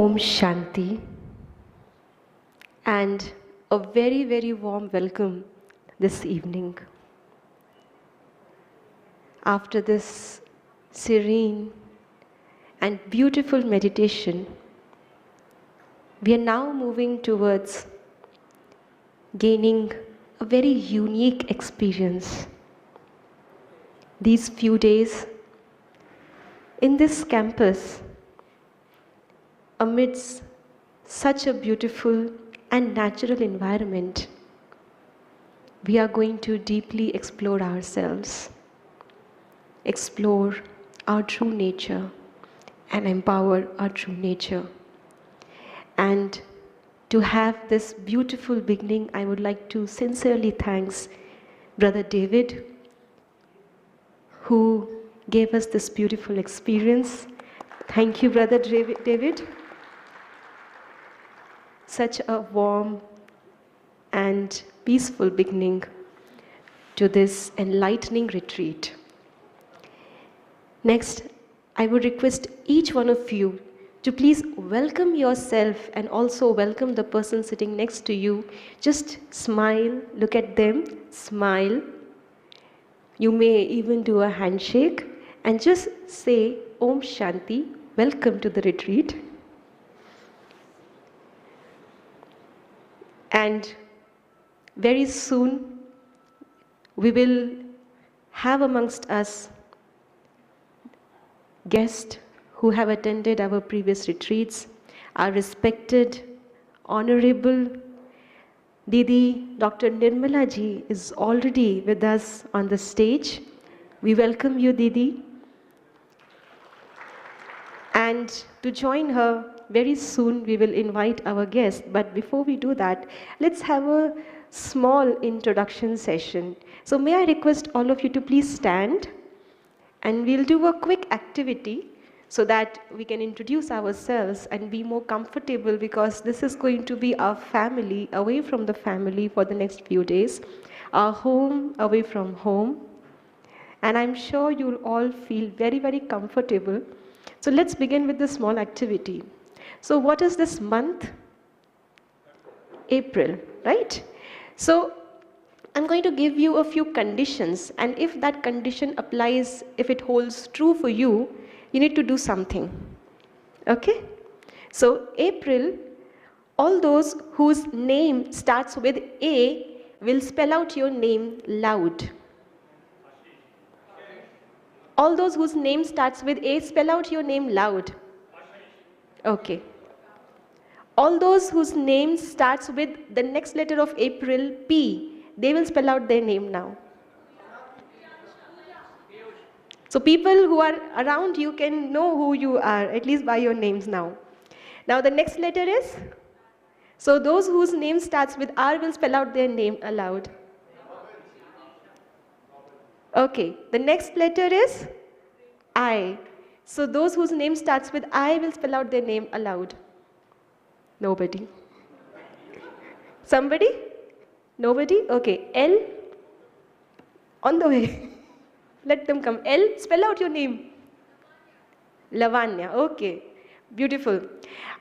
Om Shanti, and a very, very warm welcome this evening. After this serene and beautiful meditation, we are now moving towards gaining a very unique experience. These few days in this campus, amidst such a beautiful and natural environment, we are going to deeply explore ourselves, explore our true nature, and empower our true nature. And to have this beautiful beginning, I would like to sincerely thank Brother David, who gave us this beautiful experience. Thank you, Brother David. Such a warm and peaceful beginning to this enlightening retreat. Next, I would request each one of you to please welcome yourself and also welcome the person sitting next to you. Just smile, look at them, smile. You may even do a handshake and just say, Om Shanti, welcome to the retreat. And very soon, we will have amongst us guests who have attended our previous retreats, our respected, honorable Didi Dr. Nirmala ji is already with us on the stage. We welcome you, Didi. And to join her, very soon we will invite our guest. But before we do that, let's have a small introduction session. So may I request all of you to please stand, and we'll do a quick activity so that we can introduce ourselves and be more comfortable, because this is going to be our family, away from the family for the next few days, our home away from home. And I'm sure you'll all feel very, very comfortable. So let's begin with the small activity. So what is this month? April, right? So I'm going to give you a few conditions, and if that condition applies, if it holds true for you, you need to do something. Okay? So April, all those whose name starts with A will spell out your name loud. All those whose name starts with A, spell out your name loud. Okay. All those whose name starts with the next letter of April, P, they will spell out their name now. So people who are around you can know who you are, at least by your names now. Now the next letter is? So those whose name starts with R will spell out their name aloud. Okay, the next letter is I. So those whose name starts with I will spell out their name aloud. Nobody. Somebody? Nobody? Okay, L. On the way. Let them come. L, spell out your name. Lavanya. Okay, beautiful.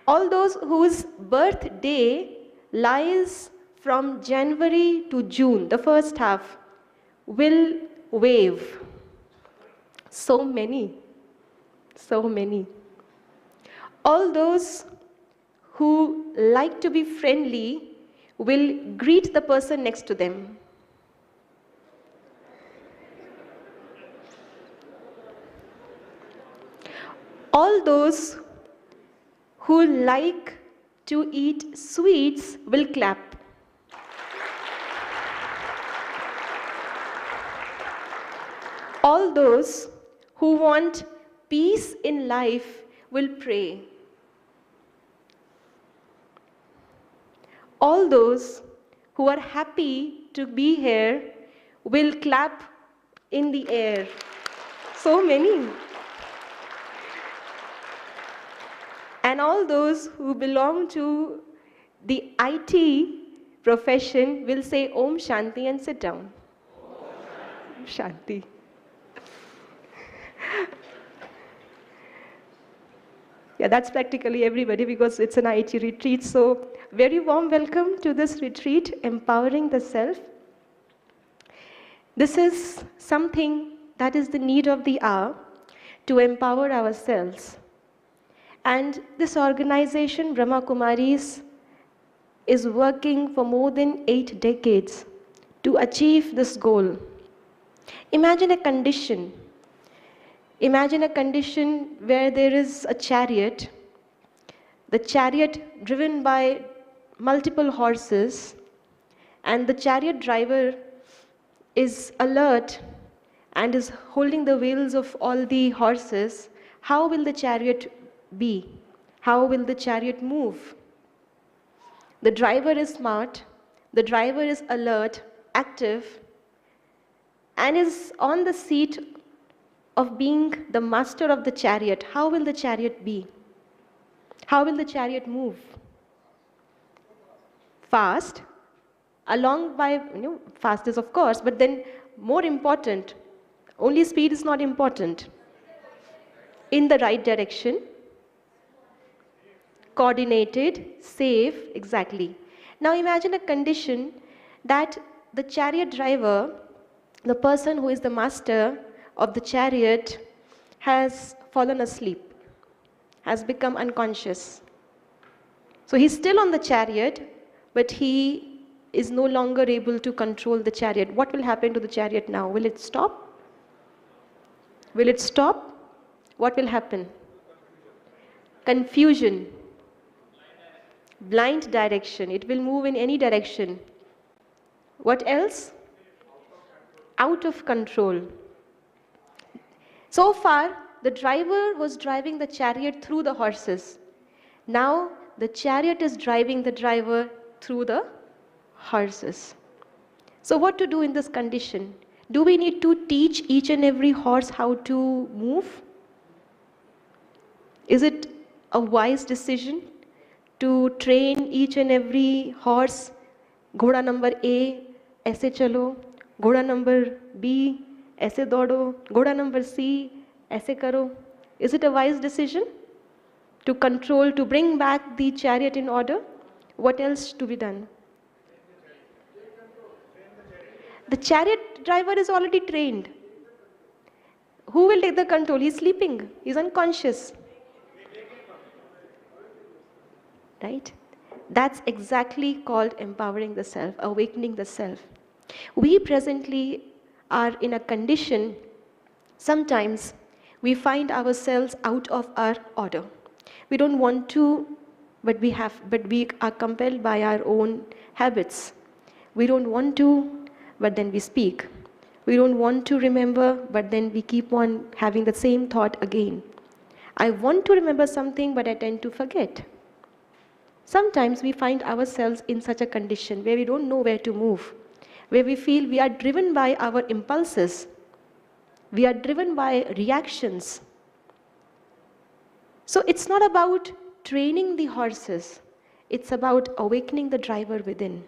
All those whose birthday lies from January to June, the first half, will wave. So many. So many. All those who like to be friendly will greet the person next to them. All those who like to eat sweets will clap. All those who want peace in life will pray. All those who are happy to be here will clap in the air. So many. And all those who belong to the IT profession will say Om Shanti and sit down. Om Shanti. Yeah, that's practically everybody because it's an IT retreat. So, very warm welcome to this retreat, Empowering the Self. This is something that is the need of the hour to empower ourselves. And this organization, Brahma Kumaris, is working for more than 8 decades to achieve this goal. Imagine a condition. Imagine a condition where there is a chariot, the chariot driven by multiple horses, and the chariot driver is alert and is holding the wheels of all the horses. How will the chariot be? How will the chariot move? The driver is smart, the driver is alert, active, and is on the seat of being the master of the chariot. How will the chariot be? How will the chariot move? Fast, along by, fast is of course, but then more important, only speed is not important. In the right direction, coordinated, safe, exactly. Now imagine a condition that the chariot driver, the person who is the master of the chariot, has fallen asleep, has become unconscious. So he's still on the chariot, but he is no longer able to control the chariot. What will happen to the chariot now? Will it stop? Will it stop? What will happen? Confusion. Blind direction. It will move in any direction. What else? Out of control. So far, the driver was driving the chariot through the horses. Now, the chariot is driving the driver through the horses. So what to do in this condition? Do we need to teach each and every horse how to move? Is it a wise decision to train each and every horse? Ghoda number A, aise chalo. Ghoda number B, aise dodo. Ghoda number C, aise karo. Is it a wise decision to control, to bring back the chariot in order? What else to be done? The chariot driver is already trained. Who will take the control? He's sleeping. He's unconscious. Right? That's exactly called empowering the self, awakening the self. We presently are in a condition, sometimes we find ourselves out of our order. We don't want to, but we are compelled by our own habits. We don't want to, but then we speak. We don't want to remember, but then we keep on having the same thought again. I want to remember something, but I tend to forget. Sometimes we find ourselves in such a condition where we don't know where to move, where we feel we are driven by our impulses. We are driven by reactions. So it's not about training the horses. It's about awakening the driver within.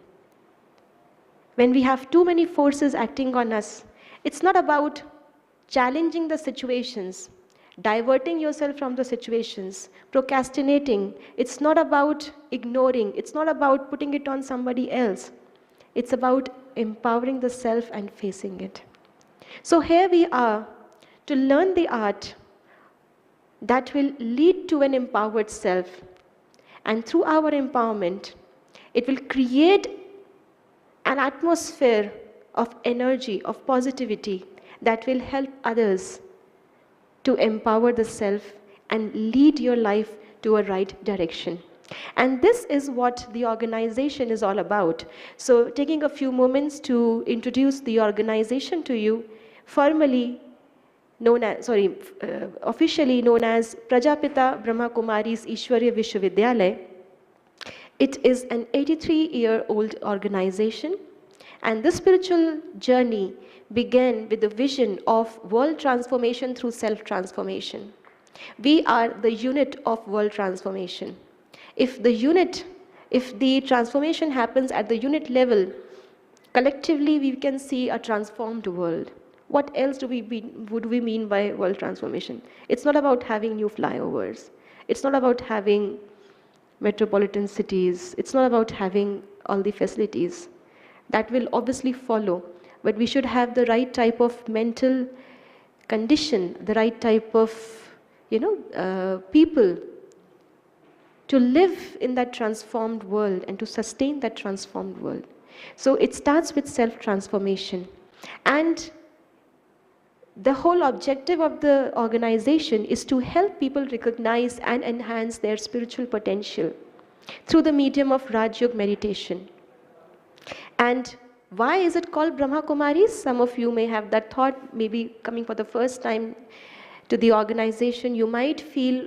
When we have too many forces acting on us, it's not about challenging the situations, diverting yourself from the situations, procrastinating. It's not about ignoring. It's not about putting it on somebody else. It's about empowering the self and facing it. So here we are to learn the art that will lead to an empowered self. And through our empowerment, it will create an atmosphere of energy, of positivity that will help others to empower the self and lead your life to a right direction. And this is what the organization is all about. So taking a few moments to introduce the organization to you, officially known as Prajapita Brahma Kumaris Ishwarya Vishwavidyalaya. It is an 83-year-old organization, and this spiritual journey began with the vision of world transformation through self-transformation. We are the unit of world transformation. If the transformation happens at the unit level, collectively we can see a transformed world. What else would we mean by world transformation? It's not about having new flyovers. It's not about having metropolitan cities. It's not about having all the facilities. That will obviously follow. But we should have the right type of mental condition, the right type of, people to live in that transformed world and to sustain that transformed world. So it starts with self-transformation. And the whole objective of the organization is to help people recognize and enhance their spiritual potential through the medium of Raj Yoga meditation. And why is it called Brahma Kumaris? Some of you may have that thought, maybe coming for the first time to the organization. You might feel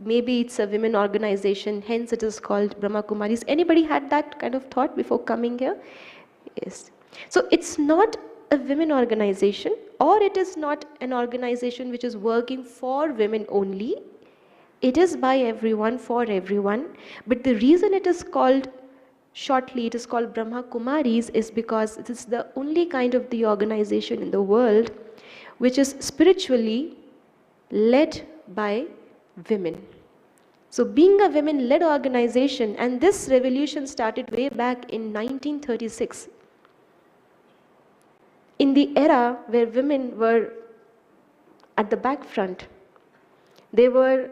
maybe it's a women organization, hence it is called Brahma Kumaris. Anybody had that kind of thought before coming here? Yes. So it's not a women organization, or it is not an organization which is working for women only. It is by everyone, for everyone. But the reason it is called, shortly it is called Brahma Kumaris, is because it is the only kind of the organization in the world which is spiritually led by women. So being a women-led organization, and this revolution started way back in 1936, in the era where women were at the back front. They were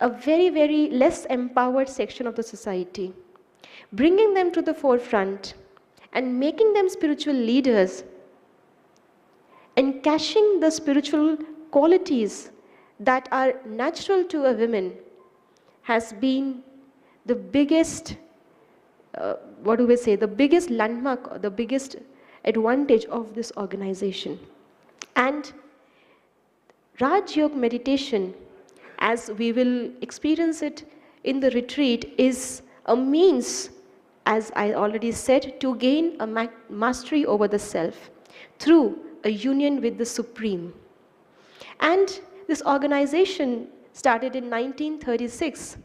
a very, very less empowered section of the society. Bringing them to the forefront and making them spiritual leaders and cashing the spiritual qualities that are natural to a woman has been the biggest, the biggest landmark, or the biggest advantage of this organization. And Raj Yoga meditation, as we will experience it in the retreat, is a means, as I already said, to gain a mastery over the self through a union with the Supreme. And this organization started in 1936,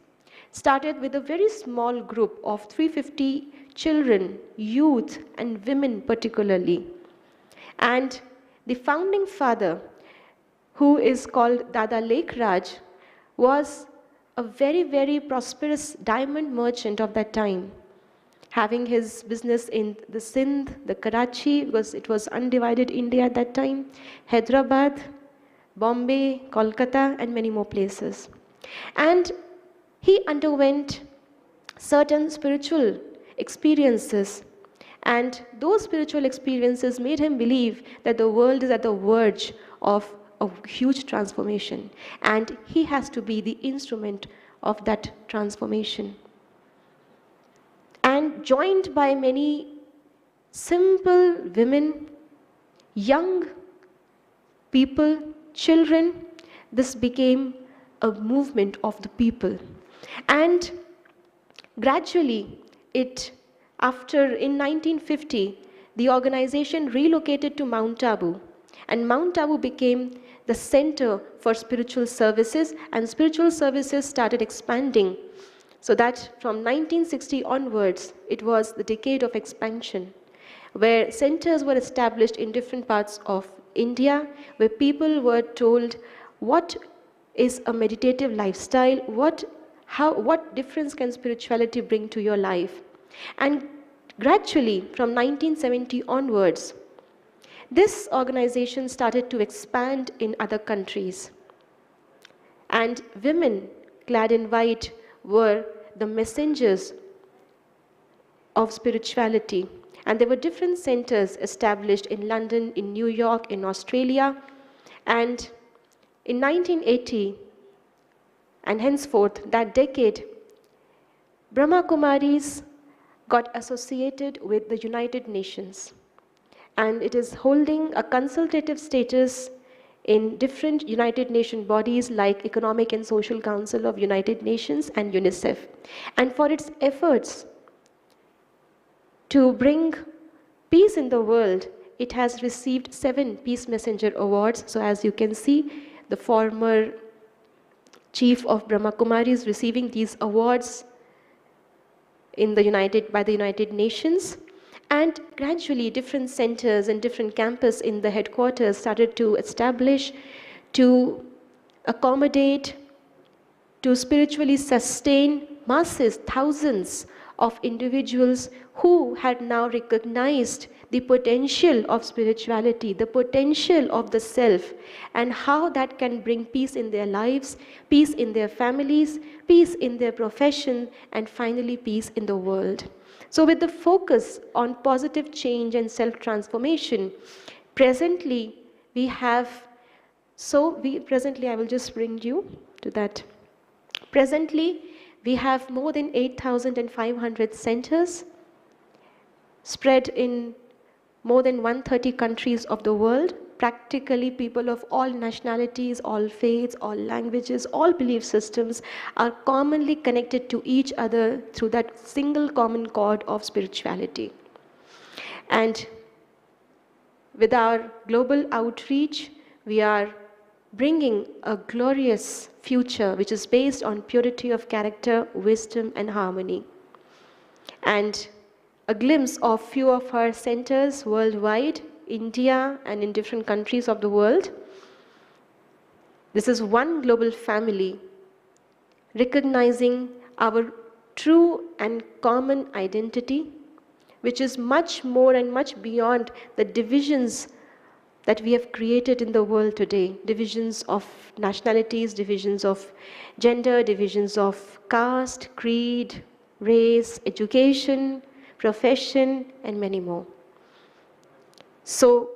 started with a very small group of 350 children, youth, and women particularly. And the founding father, who is called Dada Lake Raj, was a very, very prosperous diamond merchant of that time, having his business in the Sindh, the Karachi, because it was undivided India at that time, Hyderabad, Bombay, Kolkata, and many more places. And he underwent certain spiritual experiences, and those spiritual experiences made him believe that the world is at the verge of a huge transformation, and he has to be the instrument of that transformation. And joined by many simple women, young people, children, this became a movement of the people. And gradually, in 1950, the organization relocated to Mount Abu, and Mount Abu became the center for spiritual services, and spiritual services started expanding, so that from 1960 onwards, it was the decade of expansion, where centers were established in different parts of India, where people were told what is a meditative lifestyle, what difference can spirituality bring to your life. And gradually, from 1970 onwards, this organization started to expand in other countries. And women clad in white were the messengers of spirituality. And there were different centers established in London, in New York, in Australia. And in 1980, and henceforth, that decade, Brahma Kumaris got associated with the United Nations. And it is holding a consultative status in different United Nations bodies like Economic and Social Council of United Nations and UNICEF. And for its efforts to bring peace in the world, it has received 7 Peace Messenger Awards. So as you can see, the former chief of Brahma Kumaris receiving these awards by the United Nations. And gradually different centers and different campuses in the headquarters started to establish to accommodate to spiritually sustain masses, thousands of individuals who had now recognized the potential of spirituality, the potential of the self, and how that can bring peace in their lives, peace in their families, peace in their profession, and finally peace in the world. So with the focus on positive change and self-transformation, presently we have, I will just bring you to that. Presently, we have more than 8,500 centers spread in more than 130 countries of the world. Practically, people of all nationalities, all faiths, all languages, all belief systems are commonly connected to each other through that single common cord of spirituality. And with our global outreach, we are bringing a glorious future which is based on purity of character, wisdom, and harmony. And a glimpse of few of our centers worldwide, India and in different countries of the world. This is one global family, recognizing our true and common identity, which is much more and much beyond the divisions that we have created in the world today. Divisions of nationalities, divisions of gender, divisions of caste, creed, race, education, profession, and many more. So,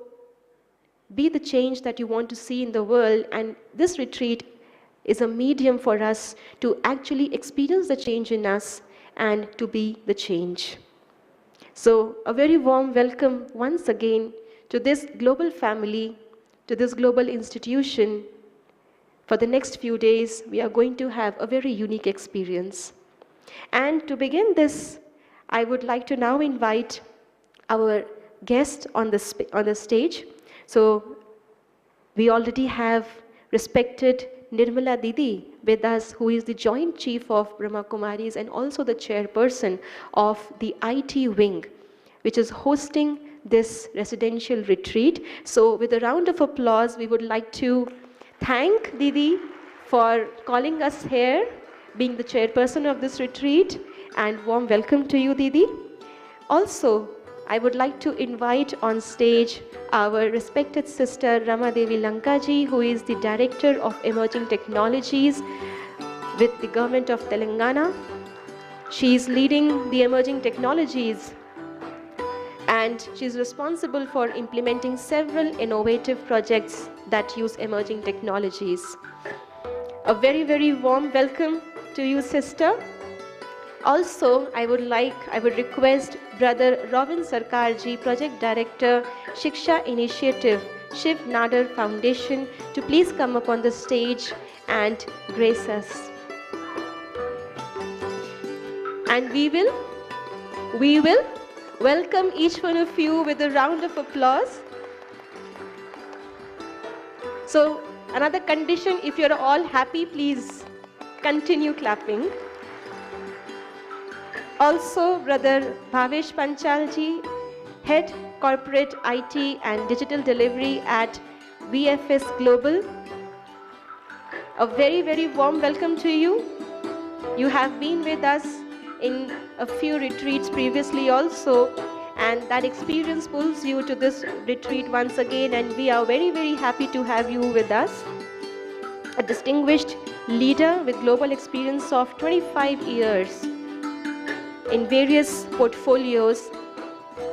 be the change that you want to see in the world, and this retreat is a medium for us to actually experience the change in us and to be the change. So, a very warm welcome once again to this global family, to this global institution. For the next few days, we are going to have a very unique experience. And to begin this, I would like to now invite our guest on the stage. So, we already have respected Nirmala Didi with us, who is the Joint Chief of Brahma Kumaris and also the Chairperson of the IT Wing, which is hosting this residential retreat. So with a round of applause, we would like to thank Didi for calling us here, being the chairperson of this retreat, and warm welcome to you, Didi. Also, I would like to invite on stage our respected sister Ramadevi Lankaji, who is the Director of Emerging Technologies with the Government of Telangana. She is leading the emerging technologies, and she is responsible for implementing several innovative projects that use emerging technologies. A very, very warm welcome to you, sister. Also, I would request Brother Robin Sarkarji, Project Director, Shiksha Initiative, Shiv Nadar Foundation, to please come up on the stage and grace us. And we will welcome each one of you with a round of applause. So, another condition, if you're all happy, please continue clapping. Also, Brother Bhavesh Panchalji, Head Corporate IT and Digital Delivery at VFS Global. A very, very warm welcome to you. You have been with us in a few retreats previously also, and that experience pulls you to this retreat once again, and we are very, very happy to have you with us. A distinguished leader with global experience of 25 years in various portfolios.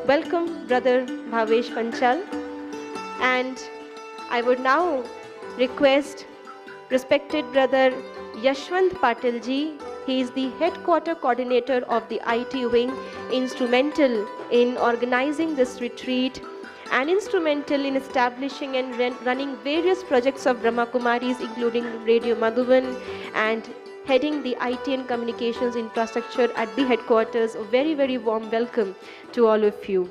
Welcome, Brother Bhavesh Panchal. And I would now request respected Brother Yashwant Patilji. He is the headquarter coordinator of the IT Wing, instrumental in organizing this retreat and instrumental in establishing and running various projects of Brahma Kumaris, including Radio Madhuban, and heading the IT and communications infrastructure at the headquarters. A very, very warm welcome to all of you.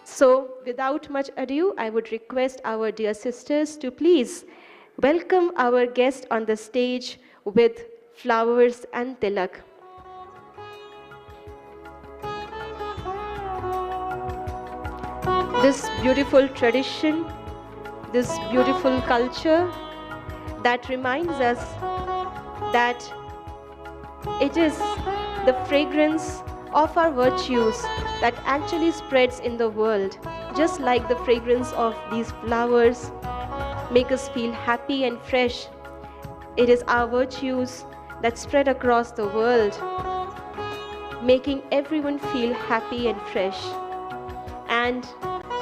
So, without much ado, I would request our dear sisters to please welcome our guest on the stage with flowers and tilak. This beautiful tradition, this beautiful culture that reminds us that It is the fragrance of our virtues that actually spreads in the world, just like the fragrance of these flowers make us feel happy and fresh. It is our virtues that spread across the world, making everyone feel happy and fresh. And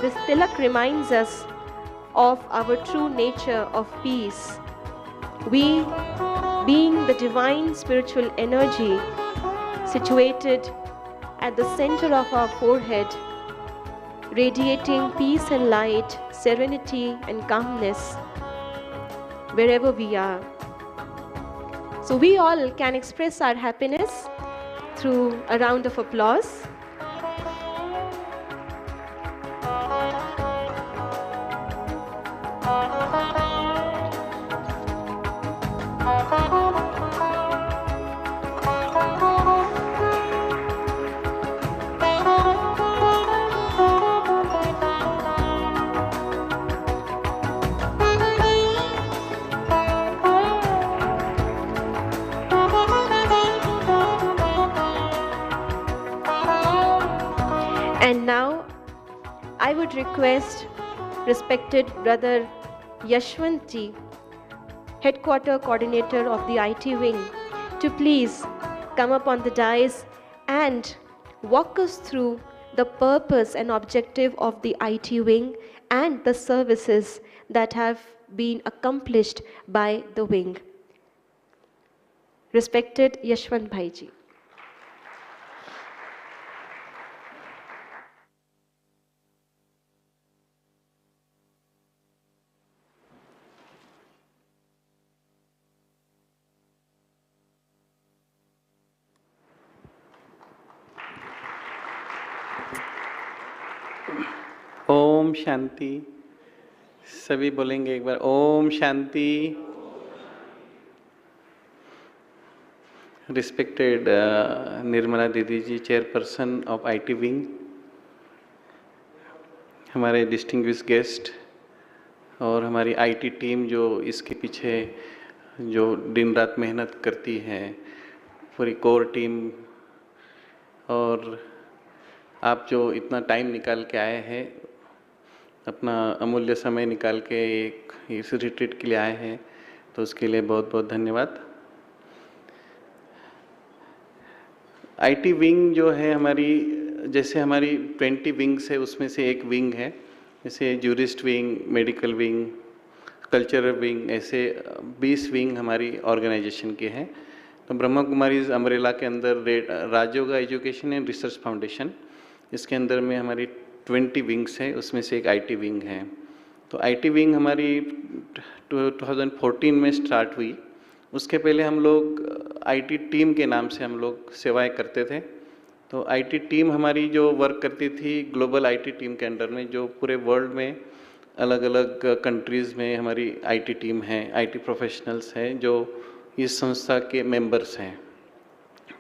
this tilak reminds us of our true nature of peace. We, being the divine spiritual energy situated at the center of our forehead, radiating peace and light, serenity and calmness wherever we are. So we all can express our happiness through a round of applause. And now, I would request respected Brother Yashwant ji, Headquarter Coordinator of the IT Wing, to please come up on the dais and walk us through the purpose and objective of the IT Wing and the services that have been accomplished by the wing. Respected Yashwant Bhai ji. Om Shanti. सभी बोलेंगे एक बार, Om Shanti. Respected Nirmala दीदी जी, chairperson of IT wing, हमारे distinguish guest और हमारी IT team जो इसके पीछे जो दिन रात मेहनत करती है, पूरी कोर टीम, और आप जो इतना टाइम निकाल के आए हैं, अपना अमूल्य समय निकाल के एक इस रिट्रीट के लिए आए हैं, तो उसके लिए बहुत बहुत धन्यवाद। आईटी विंग जो है हमारी, जैसे हमारी 20 विंग्स है, उसमें से एक विंग है, जैसे jurist wing, medical wing, cultural wing, ऐसे 20 विंग हमारी ऑर्गेनाइजेशन के हैं। तो ब्रह्मा कुमारीज अम्ब्रेला के अंदर Rajyoga education and research foundation, इसके अंदर में हमारी 20 विंग्स है, उसमें से एक आईटी विंग है। तो आईटी विंग हमारी 2014 में स्टार्ट हुई। उसके पहले हम लोग आईटी टीम के नाम से हम लोग सेवाएं करते थे। तो आईटी टीम हमारी जो वर्क करती थी ग्लोबल आईटी टीम के अंडर में, जो पूरे वर्ल्ड में अलग अलग कंट्रीज़ में हमारी आईटी टीम है, आईटी प्रोफेशनल्स हैं जो इस संस्था के मेंबर्स हैं,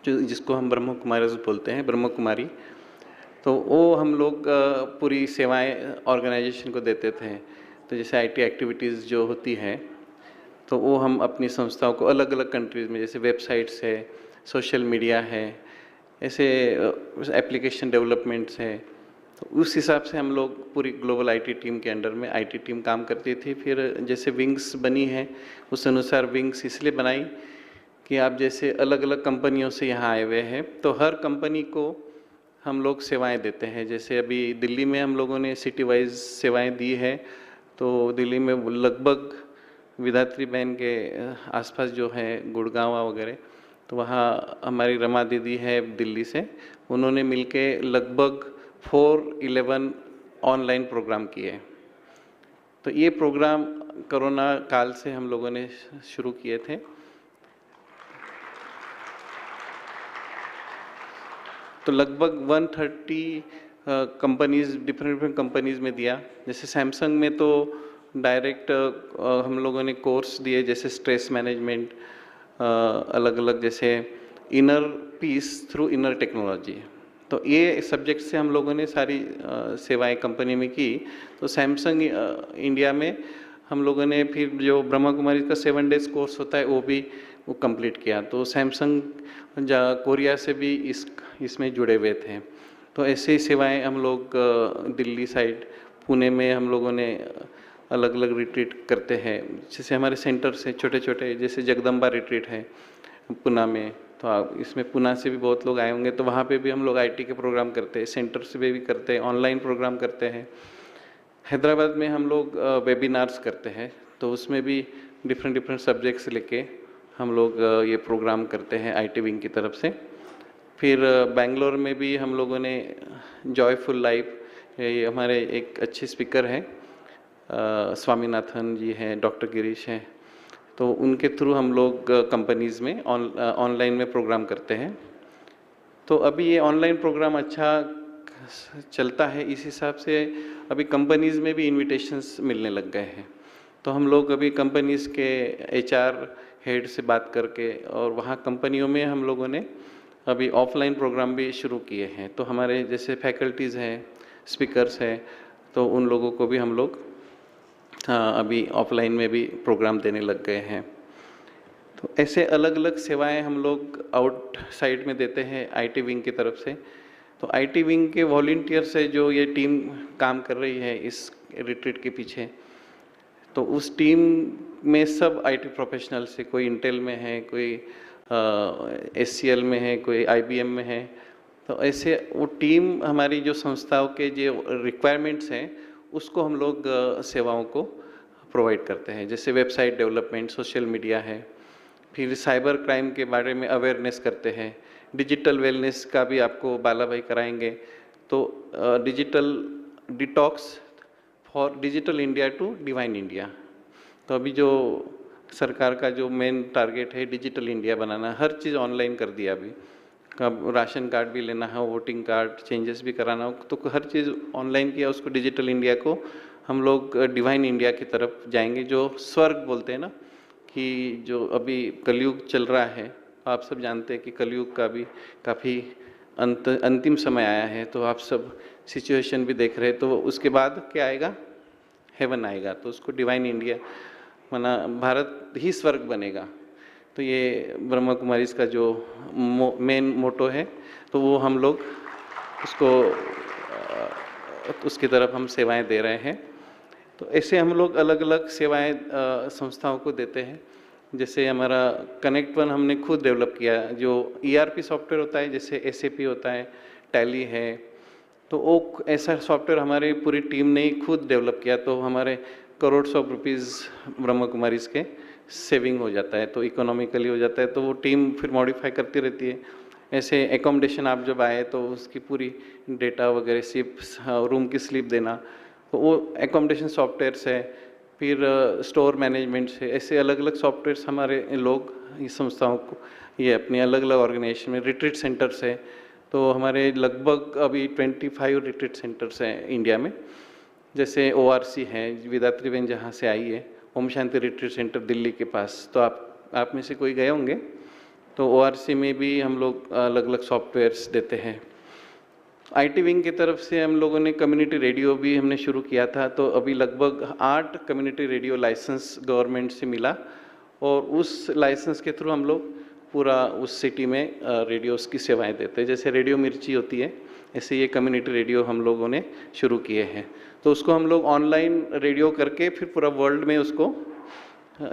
जो जिसको हम ब्रह्म कुमारी बोलते हैं, ब्रह्म कुमारी। तो वो हम लोग पूरी सेवाएं ऑर्गेनाइजेशन को देते थे। तो जैसे आईटी एक्टिविटीज़ जो होती है, तो वो हम अपनी संस्थाओं को अलग अलग कंट्रीज़ में, जैसे वेबसाइट्स है, सोशल मीडिया है, ऐसे एप्लीकेशन डेवलपमेंट्स है, तो उस हिसाब से हम लोग पूरी ग्लोबल आईटी टीम के अंडर में आईटी टीम काम करती थी। फिर जैसे विंग्स बनी है, उस अनुसार विंग्स इसलिए बनाई कि आप जैसे अलग अलग कंपनियों से यहाँ आए हुए हैं, तो हर कंपनी को हम लोग सेवाएं देते हैं। जैसे अभी दिल्ली में हम लोगों ने सिटी वाइज सेवाएं दी है, तो दिल्ली में लगभग विधात्री बहन के आसपास जो है गुड़गांव वगैरह, तो वहाँ हमारी रमा दीदी है दिल्ली से, उन्होंने मिलके लगभग 411 ऑनलाइन प्रोग्राम किए। तो ये प्रोग्राम कोरोना काल से हम लोगों ने शुरू किए थे। तो लगभग 130 कंपनीज़, डिफरेंट कंपनीज़ में दिया। जैसे सैमसंग में तो डायरेक्ट हम लोगों ने कोर्स दिए, जैसे स्ट्रेस मैनेजमेंट, अलग अलग, जैसे inner peace through inner technology. तो ये सब्जेक्ट से हम लोगों ने सारी सेवाएं कंपनी में की। तो सैमसंग इंडिया में हम लोगों ने फिर जो ब्रह्मा कुमारी का 7 डेज़ कोर्स होता है वो भी वो कंप्लीट किया। तो सैमसंग कोरिया से भी इसमें जुड़े हुए थे। तो ऐसे सेवाएं हम लोग दिल्ली साइड, पुणे में हम लोगों ने अलग अलग रिट्रीट करते हैं। जैसे हमारे सेंटर से छोटे छोटे, जैसे जगदम्बा रिट्रीट है पुणे में, तो आप इसमें पुणे से भी बहुत लोग आए होंगे, तो वहाँ पे भी हम लोग आईटी के प्रोग्राम करते हैं, सेंटर से भी करते हैं, ऑनलाइन प्रोग्राम करते हैं। हैदराबाद में हम लोग वेबिनार्स करते हैं, तो उसमें भी डिफरेंट डिफरेंट सब्जेक्ट्स लेके हम लोग ये प्रोग्राम करते हैं आईटी विंग की तरफ से। फिर बेंगलोर में भी हम लोगों ने जॉयफुल लाइफ, ये हमारे एक अच्छे स्पीकर हैं स्वामीनाथन जी हैं, डॉक्टर गिरीश हैं, तो उनके थ्रू हम लोग कंपनीज़ में ऑनलाइन में प्रोग्राम करते हैं। तो अभी ये ऑनलाइन प्रोग्राम अच्छा चलता है, इस हिसाब से अभी कंपनीज़ में भी इनविटेशंस मिलने लग गए हैं। तो हम लोग अभी कंपनीज़ के एचआर हेड से बात करके, और वहाँ कंपनियों में हम लोगों ने अभी ऑफलाइन प्रोग्राम भी शुरू किए हैं। तो हमारे जैसे फैकल्टीज़ हैं, स्पीकर्स हैं, तो उन लोगों को भी हम लोग अभी ऑफलाइन में भी प्रोग्राम देने लग गए हैं। तो ऐसे अलग अलग सेवाएं हम लोग आउटसाइड में देते हैं आईटी विंग की तरफ से। तो आईटी विंग के वॉलंटियर से जो ये टीम काम कर रही है इस रिट्रीट के पीछे, तो उस टीम में सब आईटी प्रोफेशनल से, कोई इंटेल में है, कोई एचसीएल में है, कोई आईबीएम में है। तो ऐसे वो टीम हमारी जो संस्थाओं के जो रिक्वायरमेंट्स हैं उसको हम लोग सेवाओं को प्रोवाइड करते हैं। जैसे वेबसाइट डेवलपमेंट, सोशल मीडिया है, फिर साइबर क्राइम के बारे में अवेयरनेस करते हैं, डिजिटल वेलनेस का भी आपको बाला भाई कराएंगे। तो digital detox for digital India to divine India, तो अभी जो सरकार का जो मेन टारगेट है डिजिटल इंडिया बनाना, हर चीज़ ऑनलाइन कर दिया अभी। अब राशन कार्ड भी लेना है, वोटिंग कार्ड चेंजेस भी कराना हो, तो हर चीज़ ऑनलाइन किया, उसको डिजिटल इंडिया को हम लोग डिवाइन इंडिया की तरफ जाएंगे, जो स्वर्ग बोलते हैं ना, कि जो अभी कलयुग चल रहा है, आप सब जानते हैं कि कलयुग का भी काफ़ी अंतिम समय आया है। तो आप सब सिचुएशन भी देख रहे हैं, तो उसके बाद क्या आएगा, हेवन आएगा, तो उसको डिवाइन इंडिया माना भारत ही स्वर्ग बनेगा। तो ये ब्रह्मा कुमारीज का जो मेन मोटो है, तो वो हम लोग उसको उसकी तरफ हम सेवाएं दे रहे हैं। तो ऐसे हम लोग अलग अलग सेवाएं संस्थाओं को देते हैं। जैसे हमारा कनेक्ट वन हमने खुद डेवलप किया, जो ईआरपी सॉफ्टवेयर होता है, जैसे एसएपी होता है, टैली है, तो वो ऐसा सॉफ्टवेयर हमारी पूरी टीम ने ही खुद डेवलप किया। तो हमारे करोड़ ऑफ रुपीज़ ब्रह्मा कुमारीज के सेविंग हो जाता है, तो इकोनॉमिकली हो जाता है। तो वो टीम फिर मॉडिफाई करती रहती है। ऐसे एकोमोडेशन आप जब आए तो उसकी पूरी डेटा वगैरह, स्लिप, रूम की स्लिप देना, तो वो एकोमोडेशन सॉफ्टवेयर है। फिर स्टोर मैनेजमेंट से, ऐसे अलग अलग सॉफ्टवेयर्स हमारे लोग इस संस्थाओं को, ये अपनी अलग अलग ऑर्गेनाइजेशन में, रिट्रीट सेंटर्स है, तो हमारे लगभग अभी 25 रिट्रीट सेंटर्स हैं इंडिया में। जैसे ओआरसी है, विदात्री बेन जहाँ से आई है, ओम शांति रिट्रीट सेंटर दिल्ली के पास, तो आप में से कोई गए होंगे। तो ओआरसी में भी हम लोग अलग अलग सॉफ्टवेयर्स देते हैं। आईटी विंग की तरफ से हम लोगों ने कम्युनिटी रेडियो भी हमने शुरू किया था। तो अभी लगभग 8 कम्युनिटी रेडियो लाइसेंस गवर्नमेंट से मिला, और उस लाइसेंस के थ्रू हम लोग पूरा उस सिटी में रेडियोस की सेवाएं देते हैं। जैसे रेडियो मिर्ची होती है, ऐसे ये कम्युनिटी रेडियो हम लोगों ने शुरू किए हैं। तो उसको हम लोग ऑनलाइन रेडियो करके फिर पूरा वर्ल्ड में उसको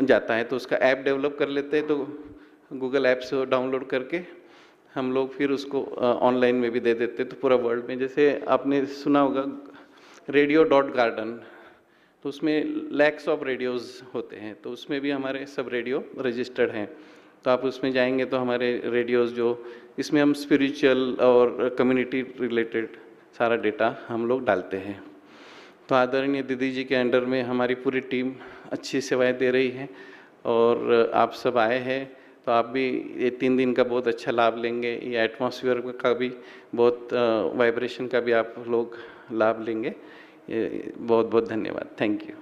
जाता है। तो उसका ऐप डेवलप कर लेते हैं, तो गूगल ऐप से डाउनलोड करके हम लोग फिर उसको ऑनलाइन में भी दे देते हैं, तो पूरा वर्ल्ड में। जैसे आपने सुना होगा radio.garden, तो उसमें लैक्स ऑफ रेडियोज़ होते हैं, तो उसमें भी हमारे सब रेडियो रजिस्टर्ड हैं। तो आप उसमें जाएंगे तो हमारे रेडियोज़ जो, इसमें हम स्पिरिचुअल और कम्युनिटी रिलेटेड सारा डेटा हम लोग डालते हैं। तो आदरणीय दीदी जी के अंडर में हमारी पूरी टीम अच्छी सेवाएं दे रही है, और आप सब आए हैं, तो आप भी ये 3 दिन का बहुत अच्छा लाभ लेंगे। ये एटमॉस्फेयर का भी बहुत, वाइब्रेशन का भी आप लोग लाभ लेंगे। ये बहुत बहुत धन्यवाद, thank you.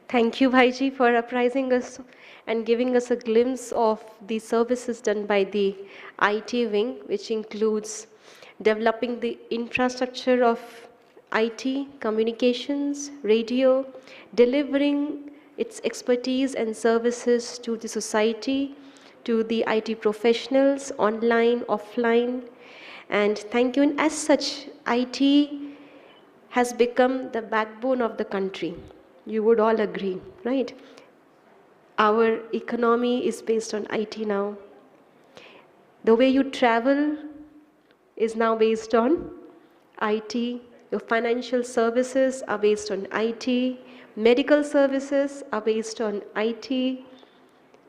Thank you, Bhaiji, for apprising us and giving us a glimpse of the services done by the IT wing, which includes developing the infrastructure of IT, communications, radio, delivering its expertise and services to the society, to the IT professionals, online, offline. And thank you. And as such, IT has become the backbone of the country. You would all agree, right? Our economy is based on IT now. The way you travel is now based on IT. Your financial services are based on IT. Medical services are based on IT.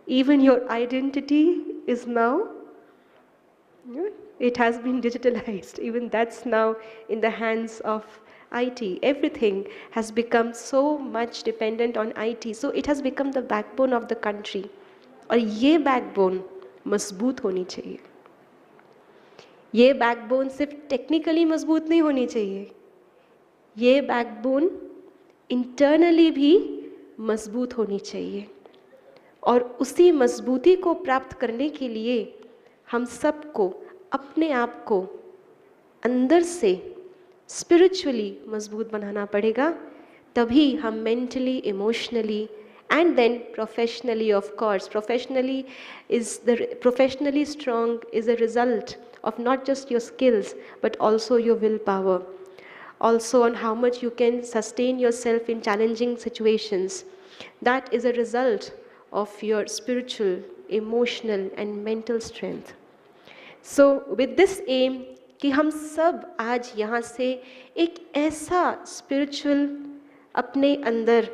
Even your identity is now, it has been digitalized. Even that's now in the hands of IT. Everything has become so much dependent on IT. So it has become the backbone of the country. और ये backbone मजबूत होनी चाहिए. ये backbone सिर्फ technically मजबूत नहीं होनी चाहिए. ये backbone internally भी मजबूत होनी चाहिए. और उसी मजबूती को प्राप्त करने के लिए हम सबको अपने आप को अंदर से स्पिरिचुअली मजबूत बनाना पड़ेगा. तभी हम mentally, emotionally and then professionally, of course, professionally strong is a result of not just your skills but also your willpower, also on how much you can sustain yourself in challenging situations. That is a result of your spiritual, emotional and mental strength. So with this aim कि हम सब आज यहाँ से एक ऐसा spiritual अपने अंदर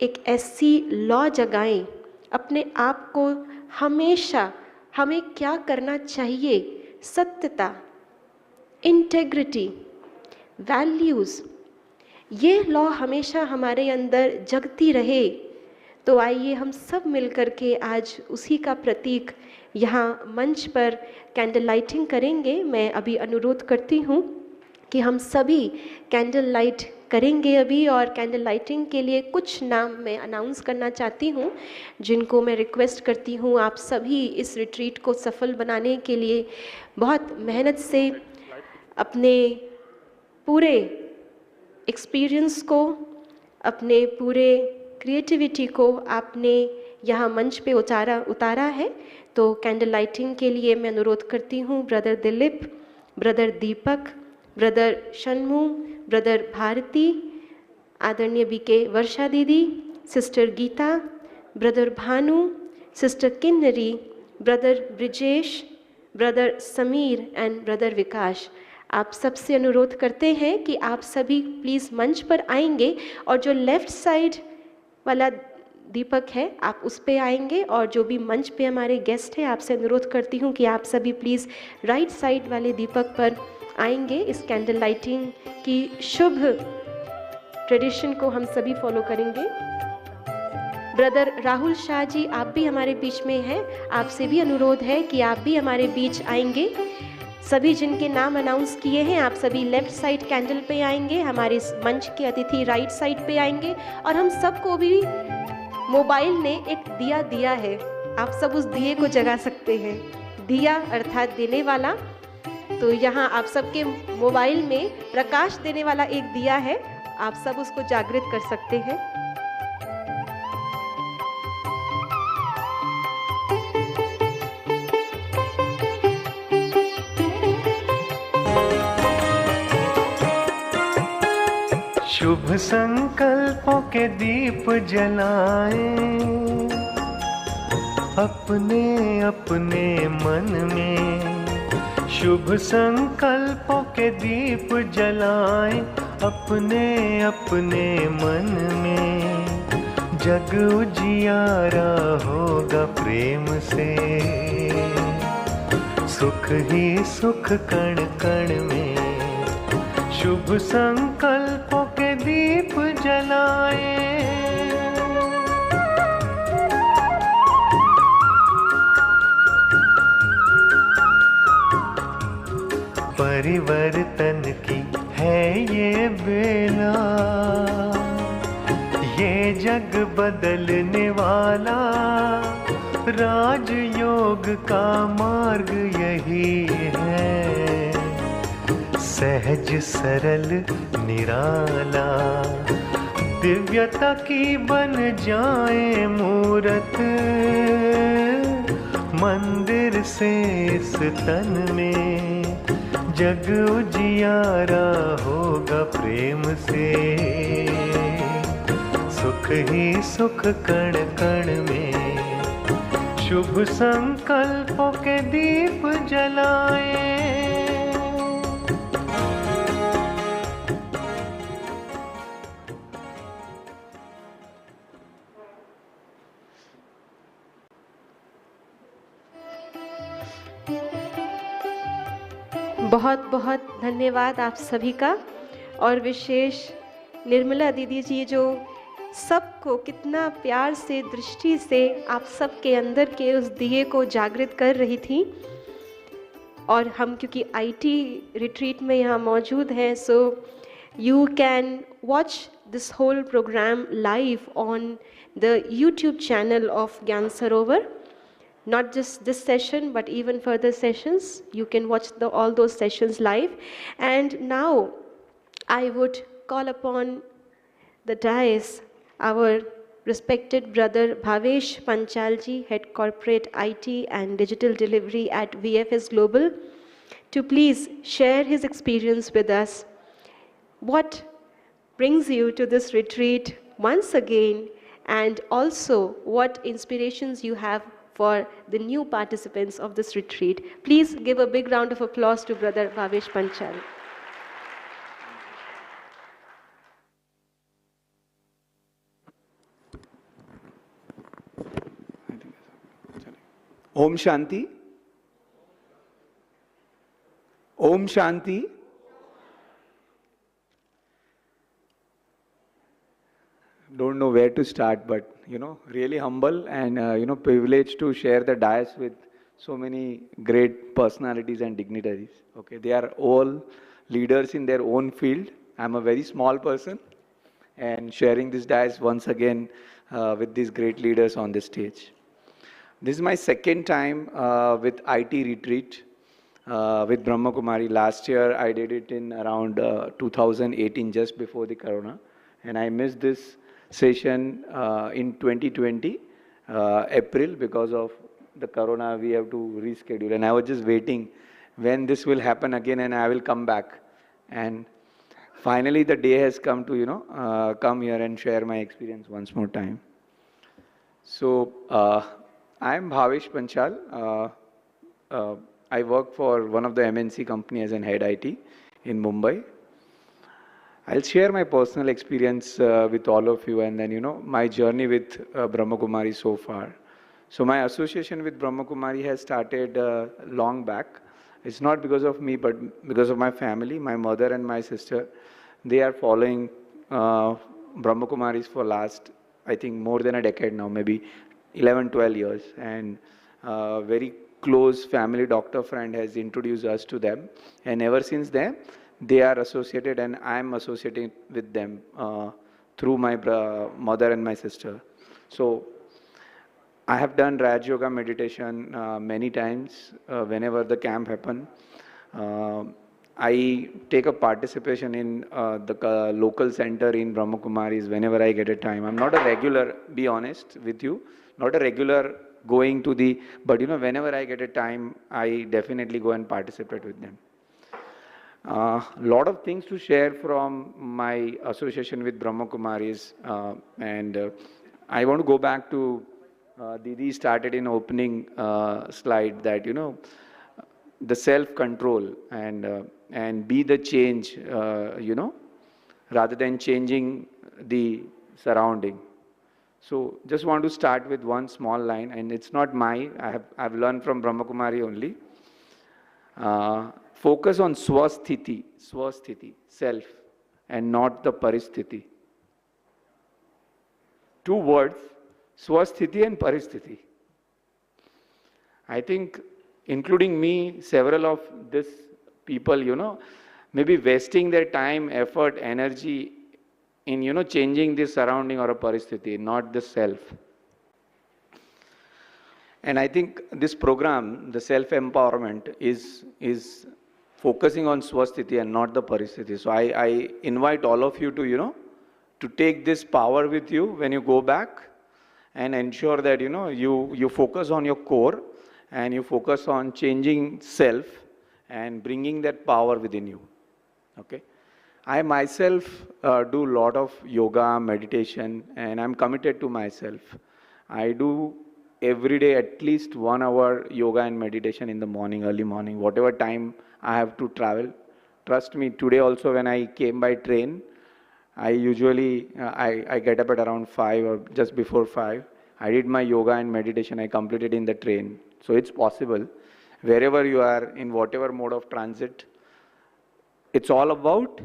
एक ऐसी लॉ जगाएं, अपने आप को हमेशा हमें क्या करना चाहिए, सत्यता, इंटेग्रिटी, वैल्यूज़, ये लॉ हमेशा हमारे अंदर जगती रहे. तो आइए हम सब मिलकर के आज उसी का प्रतीक यहाँ मंच पर कैंडल लाइटिंग करेंगे. मैं अभी अनुरोध करती हूँ कि हम सभी कैंडल लाइट करेंगे अभी. और कैंडल लाइटिंग के लिए कुछ नाम मैं अनाउंस करना चाहती हूँ, जिनको मैं रिक्वेस्ट करती हूँ आप सभी इस रिट्रीट को सफल बनाने के लिए बहुत मेहनत से अपने पूरे एक्सपीरियंस को, अपने पूरे क्रिएटिविटी को आपने यहाँ मंच पे उतारा है. तो कैंडल लाइटिंग के लिए मैं अनुरोध करती हूँ brother Dilip, brother Deepak, brother Shanmu, brother Bharati, आदरणीय बीके वर्षा दीदी, sister Geeta, brother Bhanu, sister Kinnari, brother Brijesh, brother Sameer and brother Vikas. आप सबसे अनुरोध करते हैं कि आप सभी प्लीज़ मंच पर आएंगे और जो लेफ़्ट साइड वाला दीपक है आप उस पे आएंगे. और जो भी मंच पे हमारे गेस्ट हैं आपसे अनुरोध करती हूँ कि आप सभी प्लीज़ राइट साइड वाले दीपक पर आएंगे. इस कैंडल लाइटिंग की शुभ ट्रेडिशन को हम सभी फॉलो करेंगे. ब्रदर राहुल शाह जी आप भी हमारे बीच में हैं, आपसे भी अनुरोध है कि आप भी हमारे बीच आएंगे. सभी जिनके नाम अनाउंस किए हैं आप सभी लेफ्ट साइड कैंडल पे आएंगे, हमारे मंच के अतिथि राइट साइड पे आएंगे. और हम सबको भी मोबाइल ने एक दिया दिया है, आप सब उस दिए को जगा सकते हैं. दिया अर्थात देने वाला. तो यहाँ आप सबके मोबाइल में प्रकाश देने वाला एक दिया है, आप सब उसको जागृत कर सकते हैं. शुभ संकल्पों के दीप जलाएं अपने अपने मन में. शुभ संकल्पों के दीप जलाएं अपने अपने मन में. जग उजियारा होगा प्रेम से, सुख ही सुख कण कण में. शुभ संकल्पों के दीप जलाएं. परिवर्तन की है ये बेला, ये जग बदलने वाला. राजयोग का मार्ग यही है, सहज सरल निराला, दिव्यता की बन जाए मूरत, मंदिर से इस तन में जग उजियारा होगा प्रेम से, सुख ही सुख कण कण में, शुभ संकल्पों के दीप जलाए। बहुत बहुत धन्यवाद आप सभी का, और विशेष निर्मला दीदी जी जो सबको कितना प्यार से दृष्टि से आप सबके अंदर के उस दिए को जागृत कर रही थी। और हम क्योंकि आईटी रिट्रीट में यहाँ मौजूद हैं, so you can watch this whole programme live on the YouTube channel of Gyan Sarovar. Not just this session, but even further sessions. You can watch all those sessions live. And now I would call upon the dais our respected brother Bhavesh Panchalji, Head Corporate IT and Digital Delivery at VFS Global, to please share his experience with us. What brings you to this retreat once again, and also what inspirations you have for the new participants of this retreat. Please give a big round of applause to Brother Bhavesh Panchal. Om Shanti. Om Shanti. Don't know where to start, but really humble and privileged to share the dais with so many great personalities and dignitaries. Okay, they are all leaders in their own field. I'm a very small person, and sharing this dais once again with these great leaders on the stage. This is my second time with IT retreat with Brahma Kumari. Last year I did it in around 2018, just before the Corona, and I missed this session in 2020 April because of the Corona. We have to reschedule, and I was just waiting when this will happen again and I will come back. And finally the day has come to come here and share my experience once more time. So I am Bhavesh Panchal. I work for one of the MNC company as an head IT in Mumbai. I'll share my personal experience with all of you, and then my journey with Brahma Kumari so far. So my association with Brahma Kumari has started long back. It's not because of me, but because of my family. My mother and my sister, they are following Brahma Kumaris for last, I think, more than a decade now, maybe 11, 12 years. And very close family doctor friend has introduced us to them. And ever since then, they are associated, and I am associated with them through my mother and my sister. So I have done Raj Yoga meditation many times whenever the camp happen. I take a participation in the local center in Brahma Kumaris whenever I get a time. I'm not a regular, be honest with you, not a regular going to the, but whenever I get a time, I definitely go and participate with them. Lot of things to share from my association with Brahma Kumaris, and I want to go back to Didi started in opening slide that the self-control and be the change, rather than changing the surrounding. So just want to start with one small line, and it's not mine. I've learned from Brahma Kumari only. Focus on swasthiti, self, and not the paristhiti. Two words, swasthiti and paristhiti. I think, including me, several of these people, maybe wasting their time, effort, energy in, changing the surrounding or a paristhiti, not the self. And I think this program, the self-empowerment, is focusing on swasthiti and not the paristhiti. So I invite all of you to, to take this power with you when you go back and ensure that, you focus on your core and you focus on changing self and bringing that power within you. Okay. I myself do a lot of yoga, meditation, and I'm committed to myself. I do every day at least 1 hour yoga and meditation in the morning, early morning, whatever time I have to travel. Trust me, today also when I came by train, I usually, I get up at around 5 or just before 5. I did my yoga and meditation, I completed in the train. So it's possible. Wherever you are, in whatever mode of transit, it's all about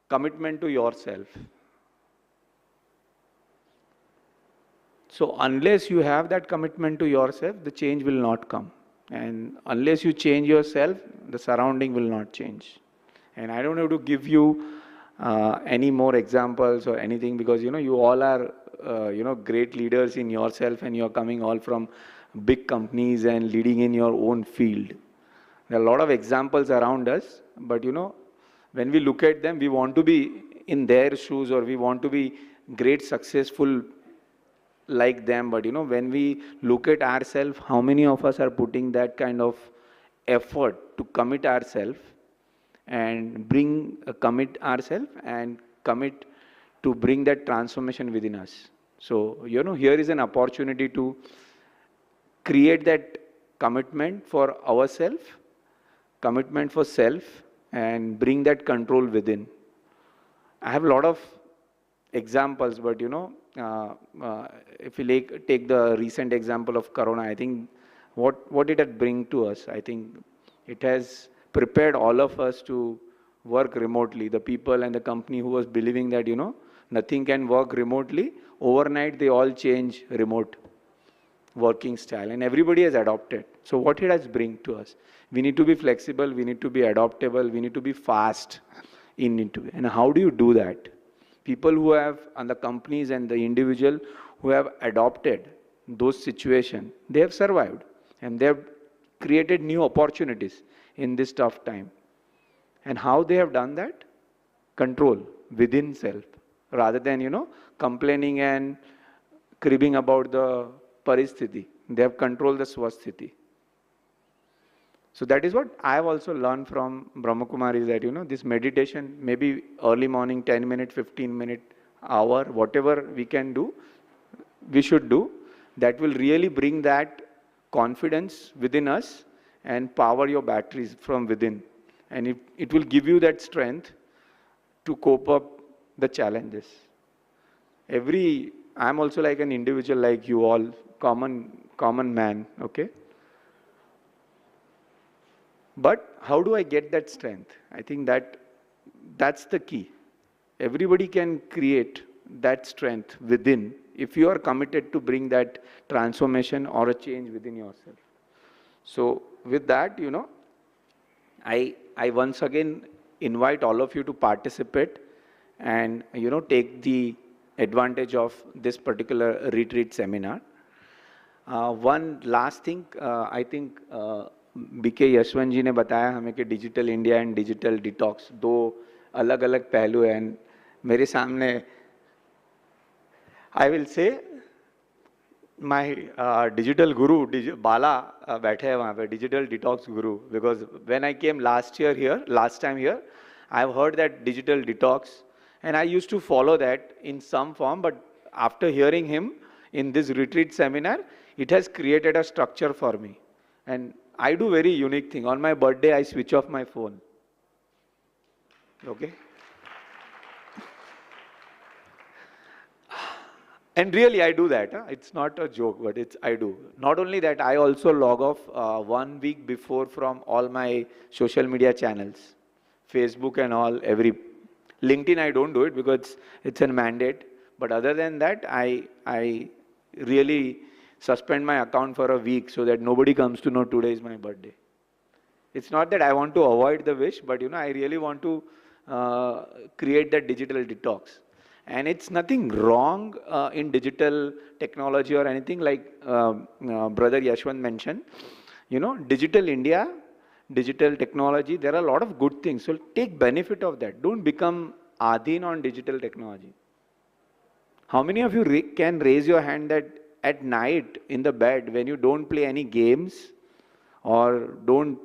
commitment to yourself. So unless you have that commitment to yourself, the change will not come. And unless you change yourself, the surrounding will not change. And I don't have to give you any more examples or anything, because you all are great leaders in yourself, and you're coming all from big companies and leading in your own field. There are a lot of examples around us, but when we look at them, we want to be in their shoes, or we want to be great, successful like them. But when we look at ourselves, how many of us are putting that kind of effort to commit ourselves and commit ourselves and commit to bring that transformation within us? So, here is an opportunity to create that commitment for ourselves, commitment for self, and bring that control within. I have a lot of examples, but if we take the recent example of Corona, I think what did it bring to us? I think it has prepared all of us to work remotely. The people and the company who was believing that, nothing can work remotely, overnight they all change remote working style, and everybody has adopted. So what it has bring to us? We need to be flexible, we need to be adaptable, we need to be fast and how do you do that? People who have, and the companies and the individual who have adopted those situations, they have survived and they have created new opportunities in this tough time. And how they have done that? Control within self, rather than, complaining and cribbing about the paristhiti. They have controlled the swasthiti. So that is what I have also learned from Brahma Kumaris, that, this meditation, maybe early morning, 10 minute, 15 minute, hour, whatever we can do, we should do. That will really bring that confidence within us and power your batteries from within. And it will give you that strength to cope up the challenges. I'm also like an individual like you all, common man, okay? But how do I get that strength? I think that's the key. Everybody can create that strength within if you are committed to bring that transformation or a change within yourself. So with that, I once again invite all of you to participate and, take the advantage of this particular retreat seminar. One last thing, I think BK Yashwant ji ने बताया हमें कि digital India and digital detox दो अलग अलग पहलू हैं. And मेरे सामने I will say my digital guru Bala बैठे हैं वहाँ पे, digital detox guru, because when I came last time here I have heard that digital detox and I used to follow that in some form, but after hearing him in this retreat seminar, it has created a structure for me. And I do very unique thing. On my birthday, I switch off my phone. Okay? And really, I do that. Huh? It's not a joke, but I do. Not only that, I also log off 1 week before from all my social media channels. Facebook and all, LinkedIn, I don't do it because it's a mandate. But other than that, I really suspend my account for a week so that nobody comes to know today is my birthday. It's not that I want to avoid the wish, but I really want to create that digital detox. And it's nothing wrong in digital technology or anything, like brother Yashwant mentioned. You know, digital India, digital technology, there are a lot of good things. So take benefit of that. Don't become adhin on digital technology. How many of you can raise your hand that at night in the bed, when you don't play any games or don't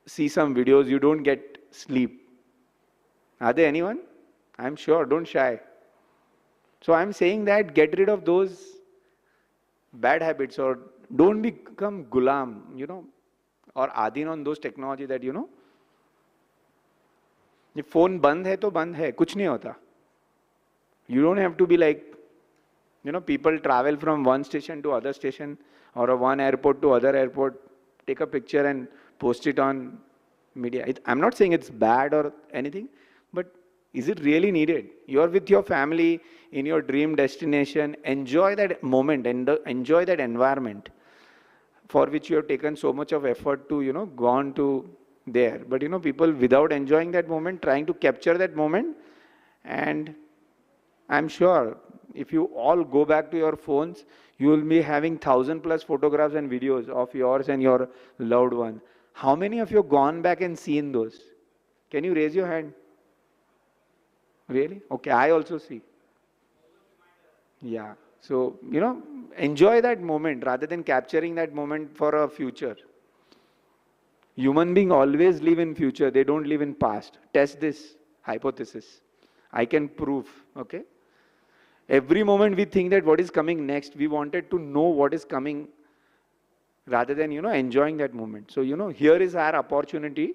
see some videos, you don't get sleep? Are there anyone? I'm sure, don't shy. So I'm saying that get rid of those bad habits, or don't become gulam, you know, or adhin on those technology that, you know, ये phone बंद है तो बंद है, कुछ नहीं होता. You don't have to be like, you know, people travel from one station to other station or one airport to other airport, take a picture and post it on media. I'm not saying it's bad or anything, but is it really needed? You're with your family in your dream destination. Enjoy that moment and enjoy that environment for which you have taken so much of effort to, you know, gone to there. But, you know, people without enjoying that moment, trying to capture that moment, and I'm sure if you all go back to your phones, you will be having 1,000+ photographs and videos of yours and your loved one. How many of you have gone back and seen those? Can you raise your hand? Really? Okay, I also see. Yeah. So, you know, enjoy that moment rather than capturing that moment for a future. Human beings always live in future. They don't live in past. Test this hypothesis. I can prove. Okay. Every moment we think that what is coming next, we wanted to know what is coming rather than, you know, enjoying that moment. So, you know, here is our opportunity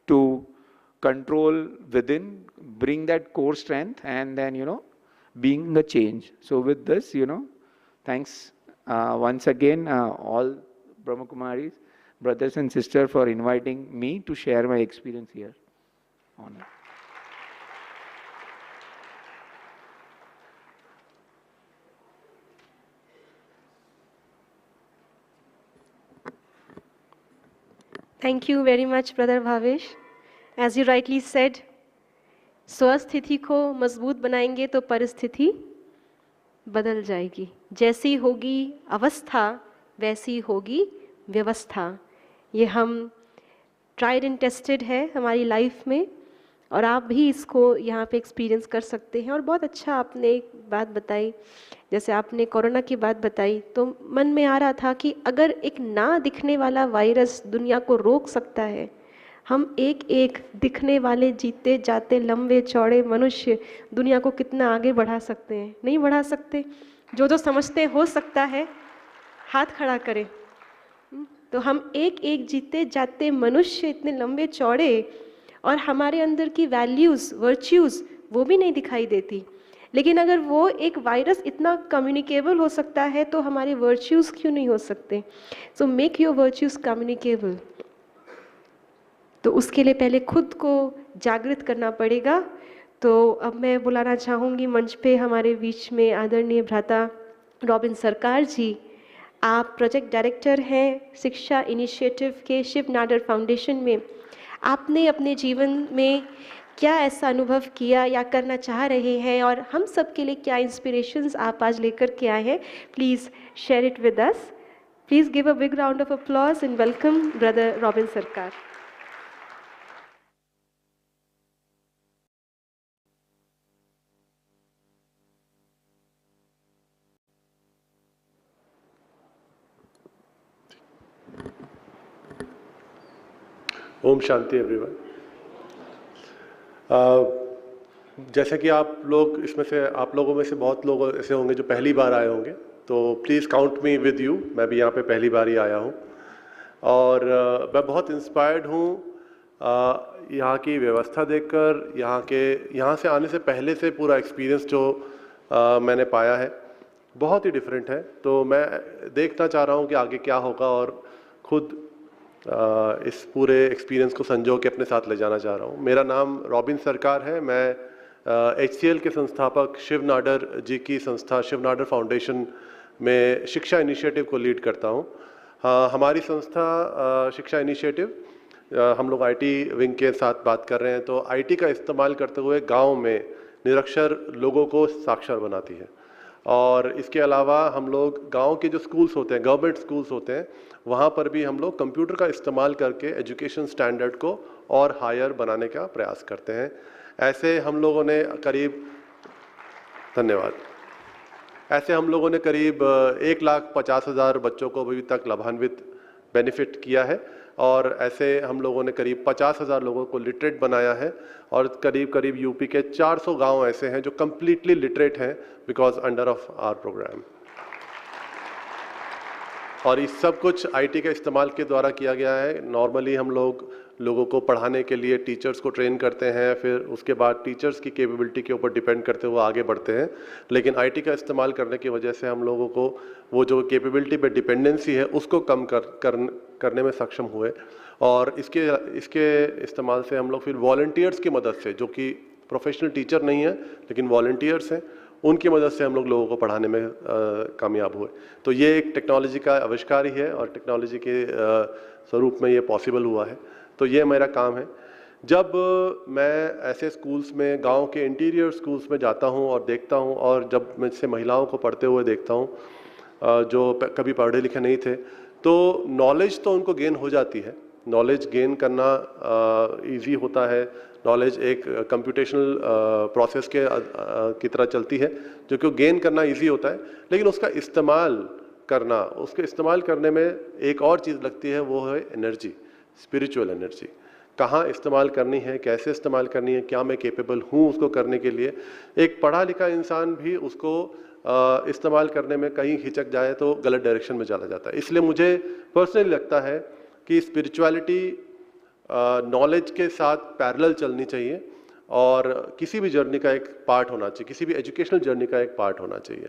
to control within, bring that core strength, and then, you know, being the change. So with this, you know, thanks once again, all Brahma Kumaris, brothers and sisters, for inviting me to share my experience here. Honor. Thank you very much, Brother Bhavesh. As you rightly said, स्वस्थिति को मजबूत बनाएंगे तो परिस्थिति बदल जाएगी. जैसी होगी अवस्था वैसी होगी व्यवस्था. ये हम ट्राइड एंड टेस्टेड है हमारी लाइफ में, और आप भी इसको यहाँ पे एक्सपीरियंस कर सकते हैं. और बहुत अच्छा आपने एक बात बताई, जैसे आपने कोरोना की बात बताई, तो मन में आ रहा था कि अगर एक ना दिखने वाला वायरस दुनिया को रोक सकता है, हम एक एक दिखने वाले जीते जाते लंबे चौड़े मनुष्य दुनिया को कितना आगे बढ़ा सकते हैं. नहीं बढ़ा सकते? जो समझते हो सकता है हाथ खड़ा करें. तो हम एक एक जीते जाते मनुष्य इतने लंबे चौड़े, और हमारे अंदर की वैल्यूज़ वर्च्यूज़ वो भी नहीं दिखाई देती. लेकिन अगर वो एक वायरस इतना कम्युनिकेबल हो सकता है तो हमारे वर्च्यूज़ क्यों नहीं हो सकते? So make your virtues communicable. तो उसके लिए पहले खुद को जागृत करना पड़ेगा. तो अब मैं बुलाना चाहूँगी मंच पे हमारे बीच में आदरणीय भ्राता रॉबिन सरकार जी. आप प्रोजेक्ट डायरेक्टर हैं शिक्षा इनिशिएटिव के शिव नाडर फाउंडेशन में. आपने अपने जीवन में क्या ऐसा अनुभव किया या करना चाह रहे हैं, और हम सब के लिए क्या इंस्पिरेशंस आप आज लेकर के आए हैं? Please share it with us. Please give a big round of applause and welcome brother robin सरकार. ओम शांति एवरीवन. जैसे कि आप लोग इसमें से, आप लोगों में से बहुत लोग ऐसे होंगे जो पहली बार आए होंगे, तो please count me with you. मैं भी यहाँ पे पहली बार ही आया हूँ, और मैं बहुत इंस्पायर्ड हूँ यहाँ की व्यवस्था देखकर. यहाँ से आने से पहले से पूरा एक्सपीरियंस जो मैंने पाया है बहुत ही डिफरेंट है. तो मैं देखना चाह रहा हूँ कि आगे क्या होगा, और खुद इस पूरे एक्सपीरियंस को संजो के अपने साथ ले जाना चाह रहा हूँ. मेरा नाम रॉबिन सरकार है. मैं HCL के संस्थापक शिव नाडर जी की संस्था शिव नाडर फाउंडेशन में शिक्षा इनिशिएटिव को लीड करता हूँ. हमारी संस्था शिक्षा इनिशिएटिव, हम लोग IT विंग के साथ बात कर रहे हैं. तो IT का इस्तेमाल करते हुए गांव में निरक्षर लोगों को साक्षर बनाती है। और इसके अलावा हम लोग गांव के जो स्कूल्स होते हैं, गवर्नमेंट स्कूल्स होते हैं, वहाँ पर भी हम लोग कंप्यूटर का इस्तेमाल करके एजुकेशन स्टैंडर्ड को और हायर बनाने का प्रयास करते हैं। ऐसे हम लोगों ने करीब, धन्यवाद, ऐसे हम लोगों ने करीब 1,50,000 बच्चों को अभी तक लाभान्वित बेनिफिट किया है, और ऐसे हम लोगों ने करीब 50,000 लोगों को लिटरेट बनाया है, और करीब करीब यूपी के 400 गांव ऐसे हैं जो कम्प्लीटली लिटरेट हैं because under of our programme. और इस सब कुछ आईटी के इस्तेमाल के द्वारा किया गया है। नॉर्मली हम लोगों को पढ़ाने के लिए टीचर्स को ट्रेन करते हैं, फिर उसके बाद टीचर्स की कैपेबिलिटी के ऊपर डिपेंड करते हुए आगे बढ़ते हैं, लेकिन आईटी का इस्तेमाल करने की वजह से हम लोगों को वो जो कैपेबिलिटी पे डिपेंडेंसी है उसको कम करने में सक्षम हुए। और इसके इस्तेमाल से हम लोग फिर वॉलंटियर्स की मदद से, जो कि प्रोफेशनल टीचर नहीं है लेकिन वॉलंटियर्स हैं, उनकी मदद से हम लोगों को पढ़ाने में कामयाब हुए। तो ये एक टेक्नोलॉजी का आविष्कार ही है और टेक्नोलॉजी के स्वरूप में ये पॉसिबल हुआ है। तो ये मेरा काम है। जब मैं ऐसे स्कूल्स में, गांव के इंटीरियर स्कूल्स में जाता हूं और देखता हूं, और जब मैं से महिलाओं को पढ़ते हुए देखता हूं जो कभी पढ़े लिखे नहीं थे, तो नॉलेज तो उनको गेन हो जाती है। नॉलेज गेन करना इजी होता है। नॉलेज एक कंप्यूटेशनल प्रोसेस की तरह चलती है, जो कि गेन करना इजी होता है, लेकिन उसका उसके इस्तेमाल करने में एक और चीज़ लगती है, वो है एनर्जी, स्पिरिचुअल एनर्जी। कहाँ इस्तेमाल करनी है, कैसे इस्तेमाल करनी है, क्या मैं कैपेबल हूँ उसको करने के लिए। एक पढ़ा लिखा इंसान भी उसको इस्तेमाल करने में कहीं हिचक जाए तो गलत डायरेक्शन में चला जाता है। इसलिए मुझे पर्सनली लगता है कि स्पिरिचुअलिटी नॉलेज के साथ पैरेलल चलनी चाहिए, और किसी भी जर्नी का एक पार्ट होना चाहिए, किसी भी एजुकेशनल जर्नी का एक पार्ट होना चाहिए।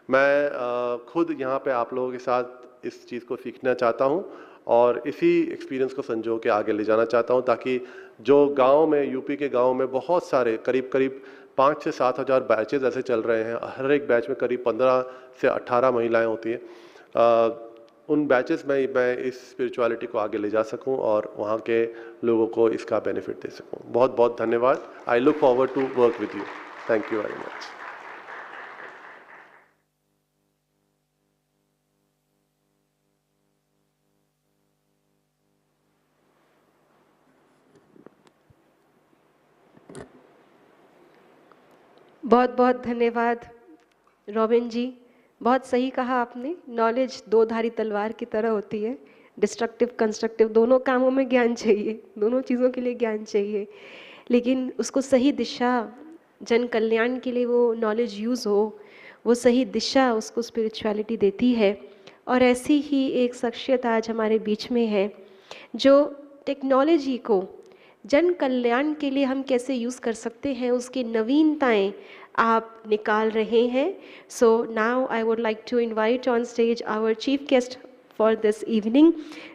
मैं खुद यहाँ पे आप लोगों के साथ इस चीज़ को सीखना चाहता हूँ और इसी एक्सपीरियंस को संजो के आगे ले जाना चाहता हूँ, ताकि जो गांव में, यूपी के गांव में बहुत सारे करीब 5 से 7 हज़ार बैचेज ऐसे चल रहे हैं। हर एक बैच में करीब 15 से 18 महिलाएं होती हैं। उन बैचेस में मैं इस स्पिरिचुअलिटी को आगे ले जा सकूं और वहाँ के लोगों को इसका बेनिफिट दे सकूं। बहुत बहुत धन्यवाद। I look forward to work with you. Thank you very much. बहुत बहुत धन्यवाद रॉबिन जी। बहुत सही कहा आपने। नॉलेज दो धारी तलवार की तरह होती है। डिस्ट्रक्टिव, कंस्ट्रक्टिव, दोनों कामों में ज्ञान चाहिए, दोनों चीज़ों के लिए ज्ञान चाहिए, लेकिन उसको सही दिशा, जन कल्याण के लिए वो नॉलेज यूज़ हो, वो सही दिशा उसको स्पिरिचुअलिटी देती है। और ऐसी ही एक शख्सियत आज हमारे बीच में है जो टेक्नोलॉजी को जन कल्याण के लिए हम कैसे यूज़ कर सकते हैं उसकी नवीनताएं आप निकाल रहे हैं। So now I would like to invite on stage our chief guest for this evening,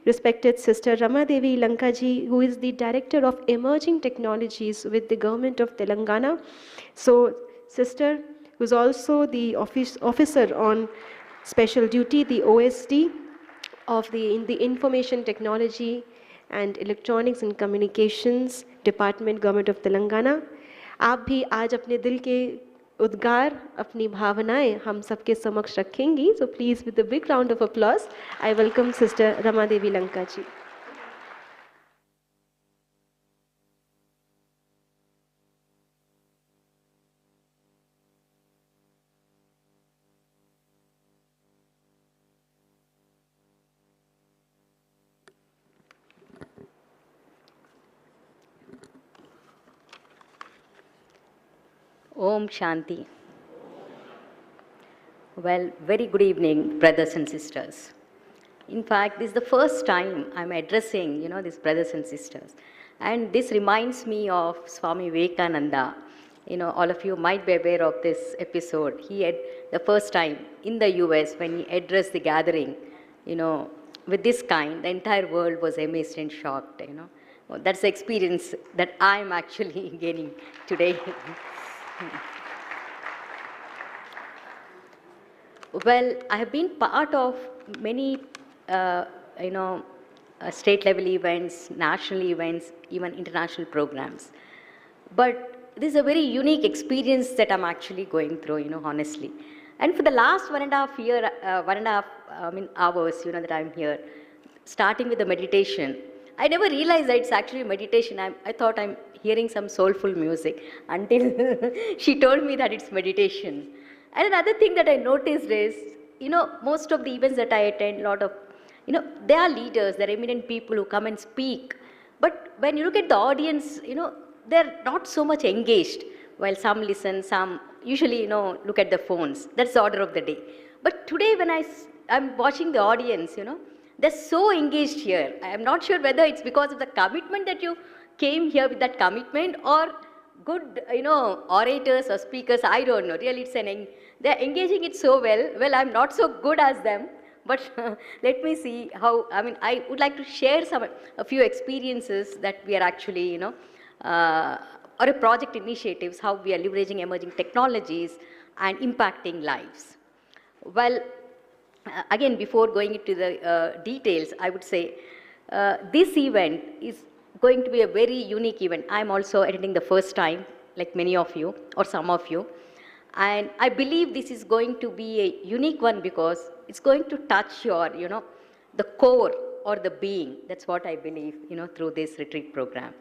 respected Sister Rama Devi Lanka ji, who is the Director of Emerging Technologies with the Government of Telangana. So, Sister, who is also the officer on special duty, the OSD of in the Information Technology and Electronics and Communications Department, Government of Telangana. आप भी आज अपने दिल के उद्गार, अपनी भावनाएं हम सबके समक्ष रखेंगी। So please with a big round of applause I welcome sister Rama Devi Lanka ji. Om Shanti. Well, very good evening, brothers and sisters. In fact, this is the first time I'm addressing, these brothers and sisters. And this reminds me of Swami Vivekananda. All of you might be aware of this episode. He had the first time in the US when he addressed the gathering, with this kind, the entire world was amazed and shocked, Well, that's the experience that I'm actually gaining today. Well, I have been part of many, state level events, national events, even international programs. But this is a very unique experience that I'm actually going through, honestly. And for the last 1.5 year, 1.5 hours, that I'm here, starting with the meditation, I never realized that it's actually meditation. I thought I'm hearing some soulful music until she told me that it's meditation. And another thing that I noticed is, most of the events that I attend, a lot of, they are leaders, they're eminent people who come and speak. But when you look at the audience, they're not so much engaged. While some listen, some usually, look at their phones. That's the order of the day. But today when I'm watching the audience, they're so engaged here. I'm not sure whether it's because of the commitment that you came here with that commitment, or good, orators or speakers, I don't know. Really, they're engaging it so well. Well, I'm not so good as them, but let me see how, I would like to share a few experiences that we are actually, or a project initiatives, how we are leveraging emerging technologies and impacting lives. Well, again, before going into the details, I would say this event is going to be a very unique event. I'm also attending the first time, like many of you, or some of you. And I believe this is going to be a unique one because it's going to touch your, the core or the being. That's what I believe, through this retreat program.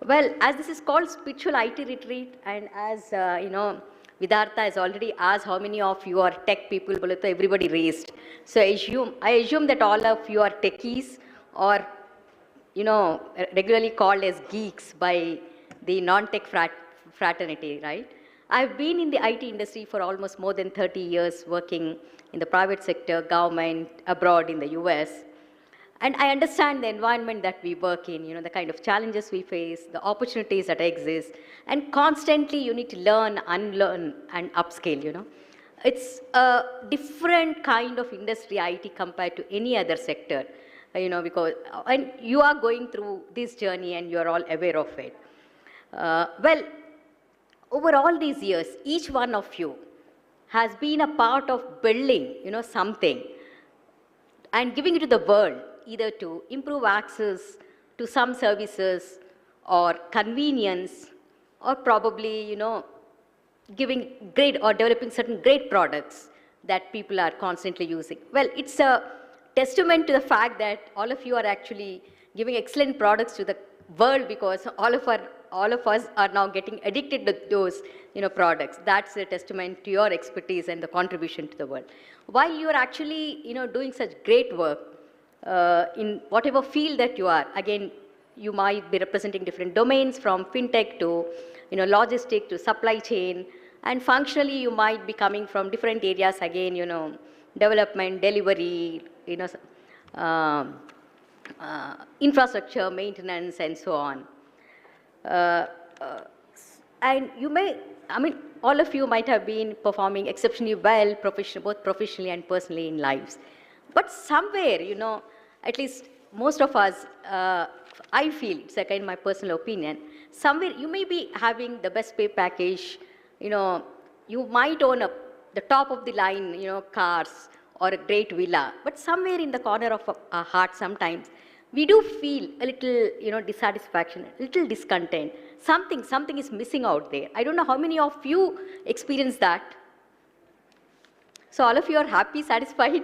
Well, as this is called Spiritual IT Retreat, and as, Vidartha has already asked how many of you are tech people, everybody raised. So I assume that all of you are techies, or, regularly called as geeks by the non-tech fraternity, right? I've been in the IT industry for almost more than 30 years, working in the private sector, government, abroad in the US. And I understand the environment that we work in, the kind of challenges we face, the opportunities that exist, and constantly you need to learn, unlearn, and upscale, It's a different kind of industry, IT, compared to any other sector, because, and you are going through this journey and you're all aware of it. Well, over all these years, each one of you has been a part of building, something and giving it to the world, either to improve access to some services or convenience, or probably, giving great or developing certain great products that people are constantly using. Well, it's a testament to the fact that all of you are actually giving excellent products to the world, because all of us are now getting addicted to those, products. That's a testament to your expertise and the contribution to the world. While you are actually, doing such great work in whatever field that you are, again, you might be representing different domains, from fintech to, logistic to supply chain, and functionally you might be coming from different areas, again, development, delivery, infrastructure, maintenance, and so on. And you may, all of you might have been performing exceptionally well, both professionally and personally in lives. But somewhere, at least most of us, I feel, it's again my personal opinion, somewhere you may be having the best pay package, you might own the top of the line, cars or a great villa, but somewhere in the corner of our heart sometimes, we do feel a little, dissatisfaction, a little discontent. Something is missing out there. I don't know how many of you experience that. So all of you are happy, satisfied?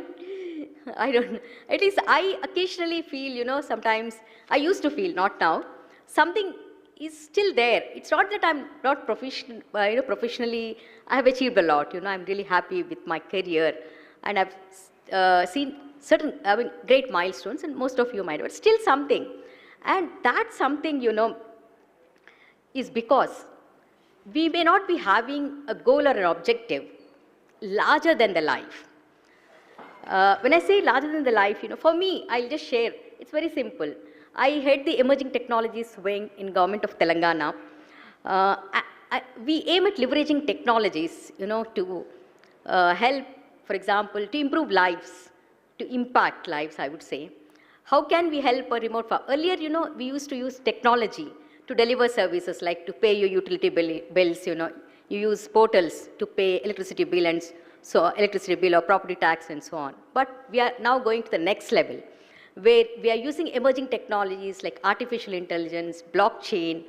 I don't know. At least I occasionally feel, sometimes, I used to feel, not now, something is still there. It's not that I'm not professional, professionally, I have achieved a lot. I'm really happy with my career, and I've seen certain, great milestones, and most of you might, but still something. And that something, is because we may not be having a goal or an objective larger than the life. When I say larger than the life, for me, I'll just share, it's very simple. I head the Emerging Technologies Wing in Government of Telangana. We aim at leveraging technologies, to help, for example, to improve lives, to impact lives, I would say. How can we help a remote farm? Earlier, we used to use technology to deliver services, like to pay your utility bills, you use portals to pay electricity bill, and so electricity bill or property tax and so on. But we are now going to the next level, where we are using emerging technologies like artificial intelligence, blockchain,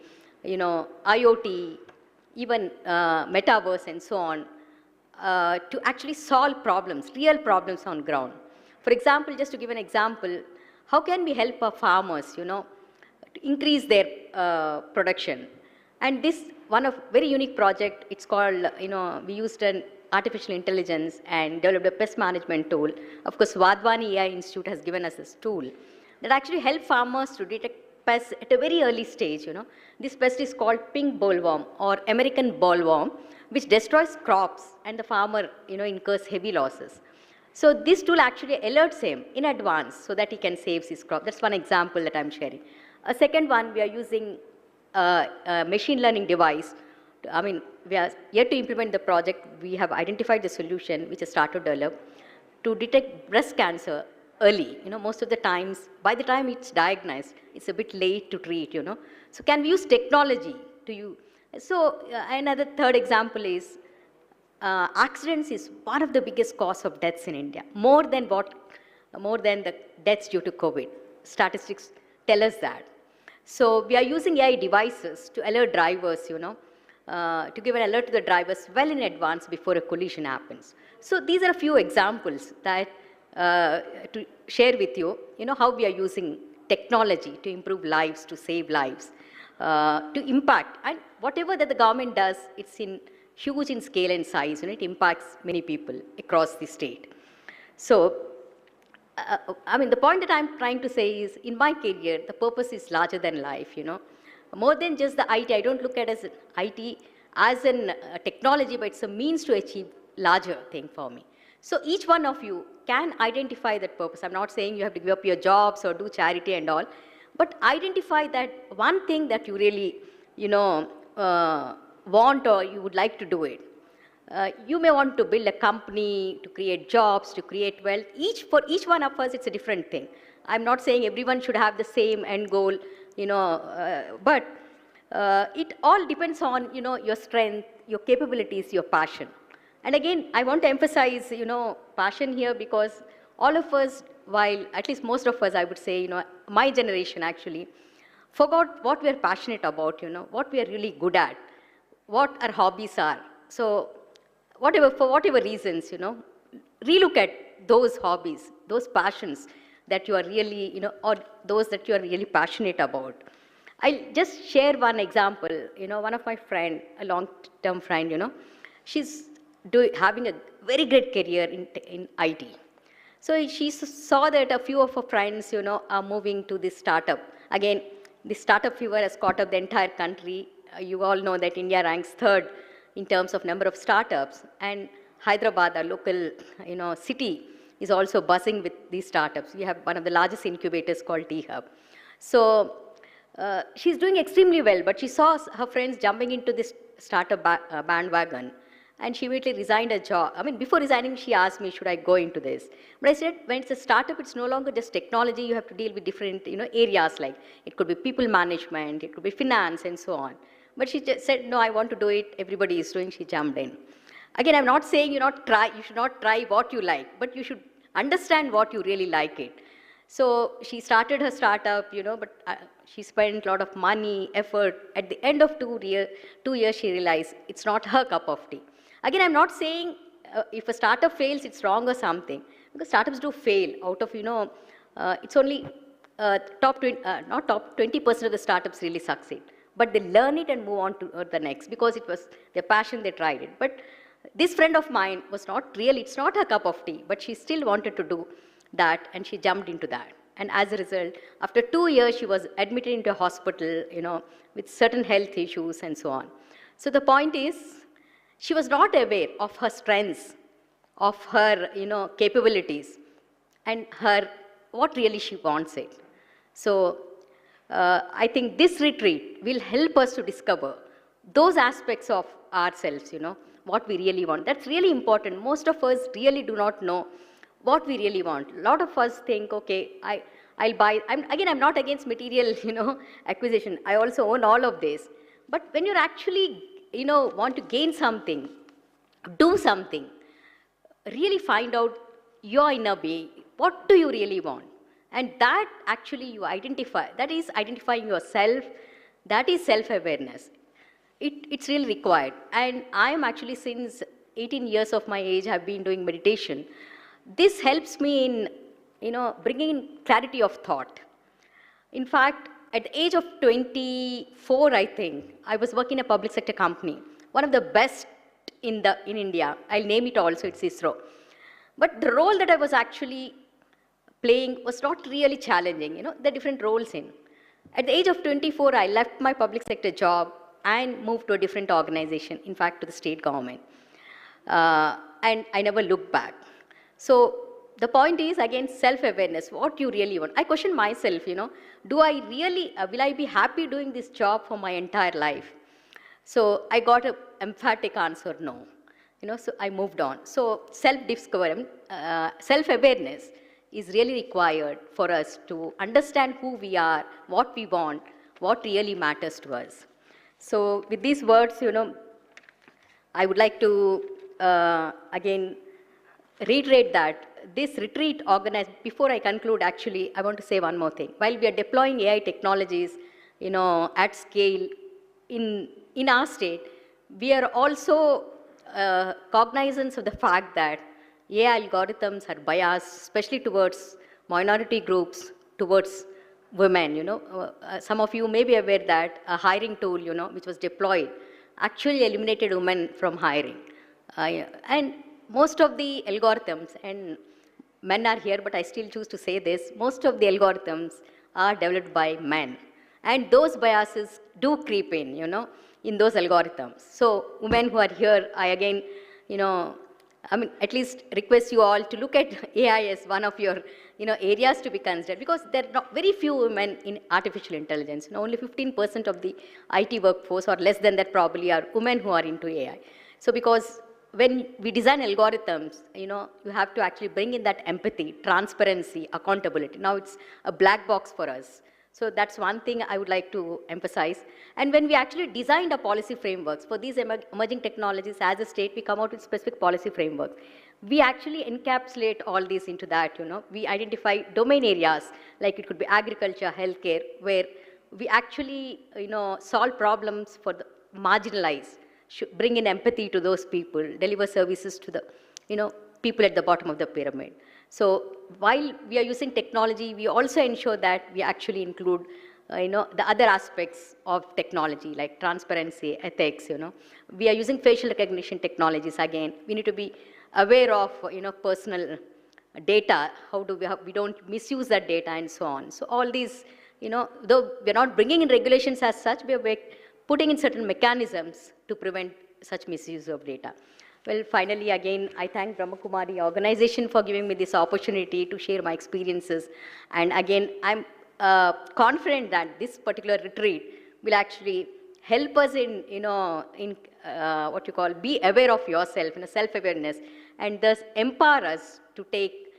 IoT, even metaverse and so on, to actually solve problems, real problems on ground. For example, just to give an example, how can we help our farmers, to increase their production? And this one of very unique project, it's called, we used an artificial intelligence and developed a pest management tool. Of course, Vadvani AI Institute has given us this tool that actually help farmers to detect pests at a very early stage, This pest is called pink bollworm or American bollworm, which destroys crops and the farmer, incurs heavy losses. So this tool actually alerts him in advance so that he can save his crop. That's one example that I'm sharing. A second one, we are using a machine learning device. We are yet to implement the project. We have identified the solution, which is started to develop, to detect breast cancer early. Most of the times, by the time it's diagnosed, it's a bit late to treat, So can we use technology to use? So another third example is accidents is one of the biggest cause of deaths in India, more than the deaths due to COVID. Statistics tell us that. So we are using AI devices to alert drivers, to give an alert to the drivers well in advance before a collision happens. So these are a few examples that to share with you, how we are using technology to improve lives, to save lives, to impact. And whatever that the government does, it's huge in scale and size, it impacts many people across the state. So, the point that I'm trying to say is, in my career, the purpose is larger than life, More than just the IT, I don't look at IT as a technology, but it's a means to achieve larger thing for me. So each one of you can identify that purpose. I'm not saying you have to give up your jobs or do charity and all, but identify that one thing that you really, want or you would like to do it. You may want to build a company, to create jobs, to create wealth. For each one of us, it's a different thing. I'm not saying everyone should have the same end goal, but it all depends on, your strength, your capabilities, your passion. And again, I want to emphasize, passion here, because all of us, while at least most of us, I would say, my generation actually, forgot what we are passionate about, what we are really good at, what our hobbies are. So for whatever reasons, relook at those hobbies, those passions that you are really, or those that you are really passionate about. I'll just share one example. One of my friend, a long-term friend, she's having a very great career in IT. So she saw that a few of her friends, are moving to this startup. Again, the startup fever has caught up the entire country. You all know that India ranks third in terms of number of startups, and Hyderabad, our local, city, is also buzzing with these startups. We have one of the largest incubators called T-Hub. So she's doing extremely well, but she saw her friends jumping into this startup bandwagon, and she immediately resigned her job. Before resigning, she asked me, should I go into this? But I said, when it's a startup, it's no longer just technology. You have to deal with different, areas, like it could be people management, it could be finance, and so on. But she just said, no, I want to do it. Everybody is doing. She jumped in. Again, I'm not saying you should not try what you like, but you should understand what you really like it. So she started her startup, but she spent a lot of money, effort. At the end of 2 years, she realized it's not her cup of tea. Again, I'm not saying if a startup fails, it's wrong or something, because startups do fail. Out of, it's only not top 20% of the startups really succeed. But they learn it and move on to the next, because it was their passion, they tried it. But this friend of mine was it's not her cup of tea, but she still wanted to do that, and she jumped into that. And as a result, after 2 years, she was admitted into a hospital, with certain health issues and so on. So the point is, she was not aware of her strengths, of her, capabilities, and what really she wants it. So I think this retreat will help us to discover those aspects of ourselves, what we really want. That's really important. Most of us really do not know what we really want. A lot of us think, okay, I'll buy. I'm not against material, acquisition. I also own all of this. But when you're actually, want to gain something, do something, really find out your inner being. What do you really want? And that actually you identify. That is identifying yourself, That is self-awareness. It's really required. And I am actually, since 18 years of my age, have been doing meditation. This helps me in, bringing in clarity of thought. In fact, at the age of 24, I think, I was working in a public sector company, one of the best in India. I'll name it also, it's ISRO. But the role that I was actually playing was not really challenging, the different roles in. At the age of 24, I left my public sector job and moved to a different organization, in fact, to the state government. And I never looked back. So the point is, again, self-awareness, what you really want. I question myself, do I really, will I be happy doing this job for my entire life? So I got an emphatic answer, no. So I moved on. So self-discovery, self-awareness is really required for us to understand who we are, what we want, what really matters to us. So with these words, I would like to, again, reiterate that this retreat organized, before I conclude, actually, I want to say one more thing. While we are deploying AI technologies, at scale in our state, we are also cognizant of the fact that AI algorithms are biased, especially towards minority groups, towards women. Some of you may be aware that a hiring tool, which was deployed, actually eliminated women from hiring. And most of the algorithms, and men are here, but I still choose to say this, most of the algorithms are developed by men. And those biases do creep in those algorithms. So women who are here, I again, at least request you all to look at AI as one of your, areas to be considered, because there are not very few women in artificial intelligence. Only 15% of the IT workforce, or less than that probably, are women who are into AI. So because when we design algorithms, you have to actually bring in that empathy, transparency, accountability. Now it's a black box for us. So that's one thing I would like to emphasize. And when we actually designed a policy frameworks for these emerging technologies as a state, we come out with specific policy frameworks. We actually encapsulate all these into that, We identify domain areas, like it could be agriculture, healthcare, where we actually, solve problems for the marginalized, bring in empathy to those people, deliver services to the, people at the bottom of the pyramid. So while we are using technology, we also ensure that we actually include, the other aspects of technology, like transparency, ethics, We are using facial recognition technologies again. We need to be aware of, personal data, how do we don't misuse that data and so on. So all these, though we're not bringing in regulations as such, we're putting in certain mechanisms to prevent such misuse of data. Well, finally, again, I thank Brahma Kumari organization for giving me this opportunity to share my experiences. And again, I'm confident that this particular retreat will actually help us in, what you call, be aware of yourself, self-awareness, and thus empower us to take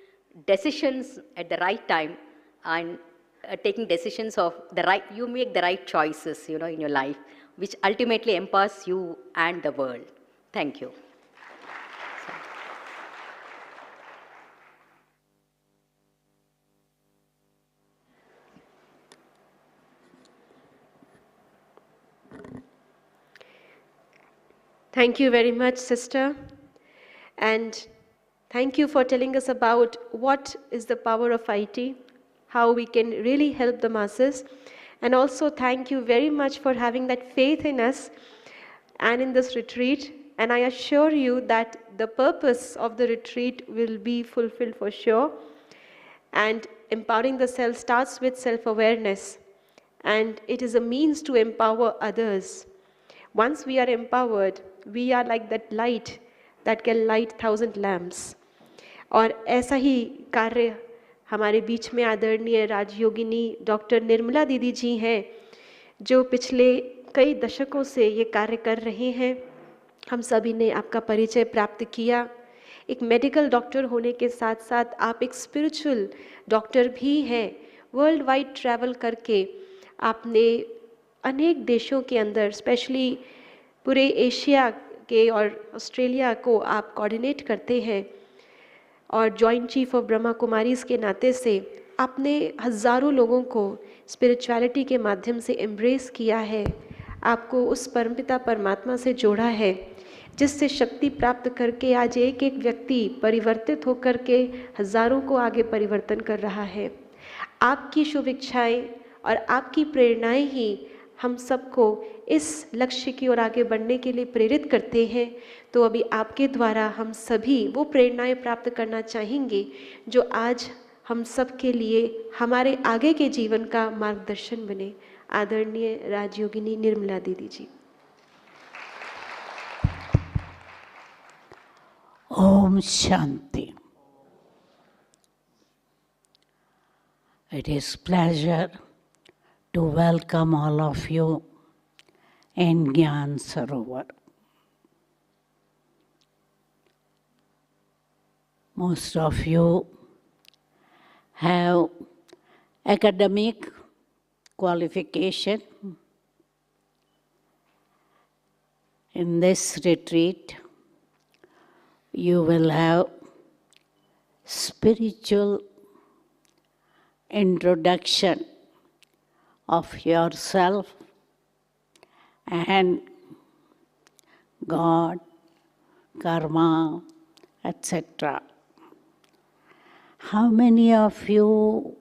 decisions at the right time, and taking decisions of the right, you make the right choices, in your life, which ultimately empowers you and the world. Thank you. Thank you very much, sister. And thank you for telling us about what is the power of IT, how we can really help the masses. And also thank you very much for having that faith in us and in this retreat. And I assure you that the purpose of the retreat will be fulfilled for sure. And empowering the self starts with self-awareness. And it is a means to empower others. Once we are empowered, we are like that light that can light 1,000 lamps. और ऐसा ही कार्य हमारे बीच में आदरणीय राजयोगिनी doctor Nirmala दीदी जी हैं, जो पिछले कई दशकों से ये कार्य कर रहे हैं. हम सभी ने आपका परिचय प्राप्त किया. एक मेडिकल डॉक्टर होने के साथ साथ आप एक स्पिरिचुअल डॉक्टर भी हैं. वर्ल्ड वाइड ट्रैवल करके आपने अनेक देशों के अंदर, स्पेशली पूरे एशिया के और ऑस्ट्रेलिया को आप कोऑर्डिनेट करते हैं. और joint chief of Brahma Kumaris के नाते से आपने हज़ारों लोगों को स्पिरिचुअलिटी के माध्यम से एम्ब्रेस किया है, आपको उस परमपिता परमात्मा से जोड़ा है, जिससे शक्ति प्राप्त करके आज एक एक व्यक्ति परिवर्तित होकर के हज़ारों को आगे परिवर्तन कर रहा है। आपकी शुभ इच्छाएँ और आपकी प्रेरणाएं ही हम सबको इस लक्ष्य की ओर आगे बढ़ने के लिए प्रेरित करते हैं। तो अभी आपके द्वारा हम सभी वो प्रेरणाएं प्राप्त करना चाहेंगे जो आज हम सब के लिए हमारे आगे के जीवन का मार्गदर्शन बने। आदरणीय राजयोगिनी निर्मला दीदी जी। Om Shanti. It is pleasure to welcome all of you in Gyan Sarovar. Most of you have academic qualification. In this retreat, you will have spiritual introduction of yourself and God, karma, etc. How many of you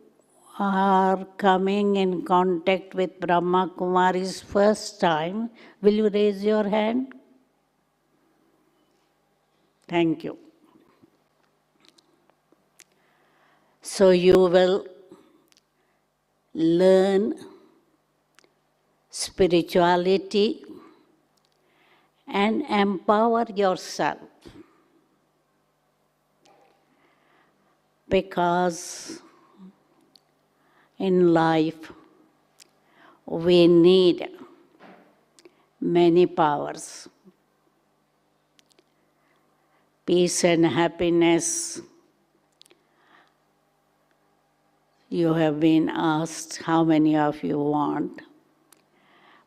are coming in contact with Brahma Kumaris first time? Will you raise your hand? Thank you. So you will learn spirituality and empower yourself. Because in life we need many powers. Peace and happiness, you have been asked how many of you want.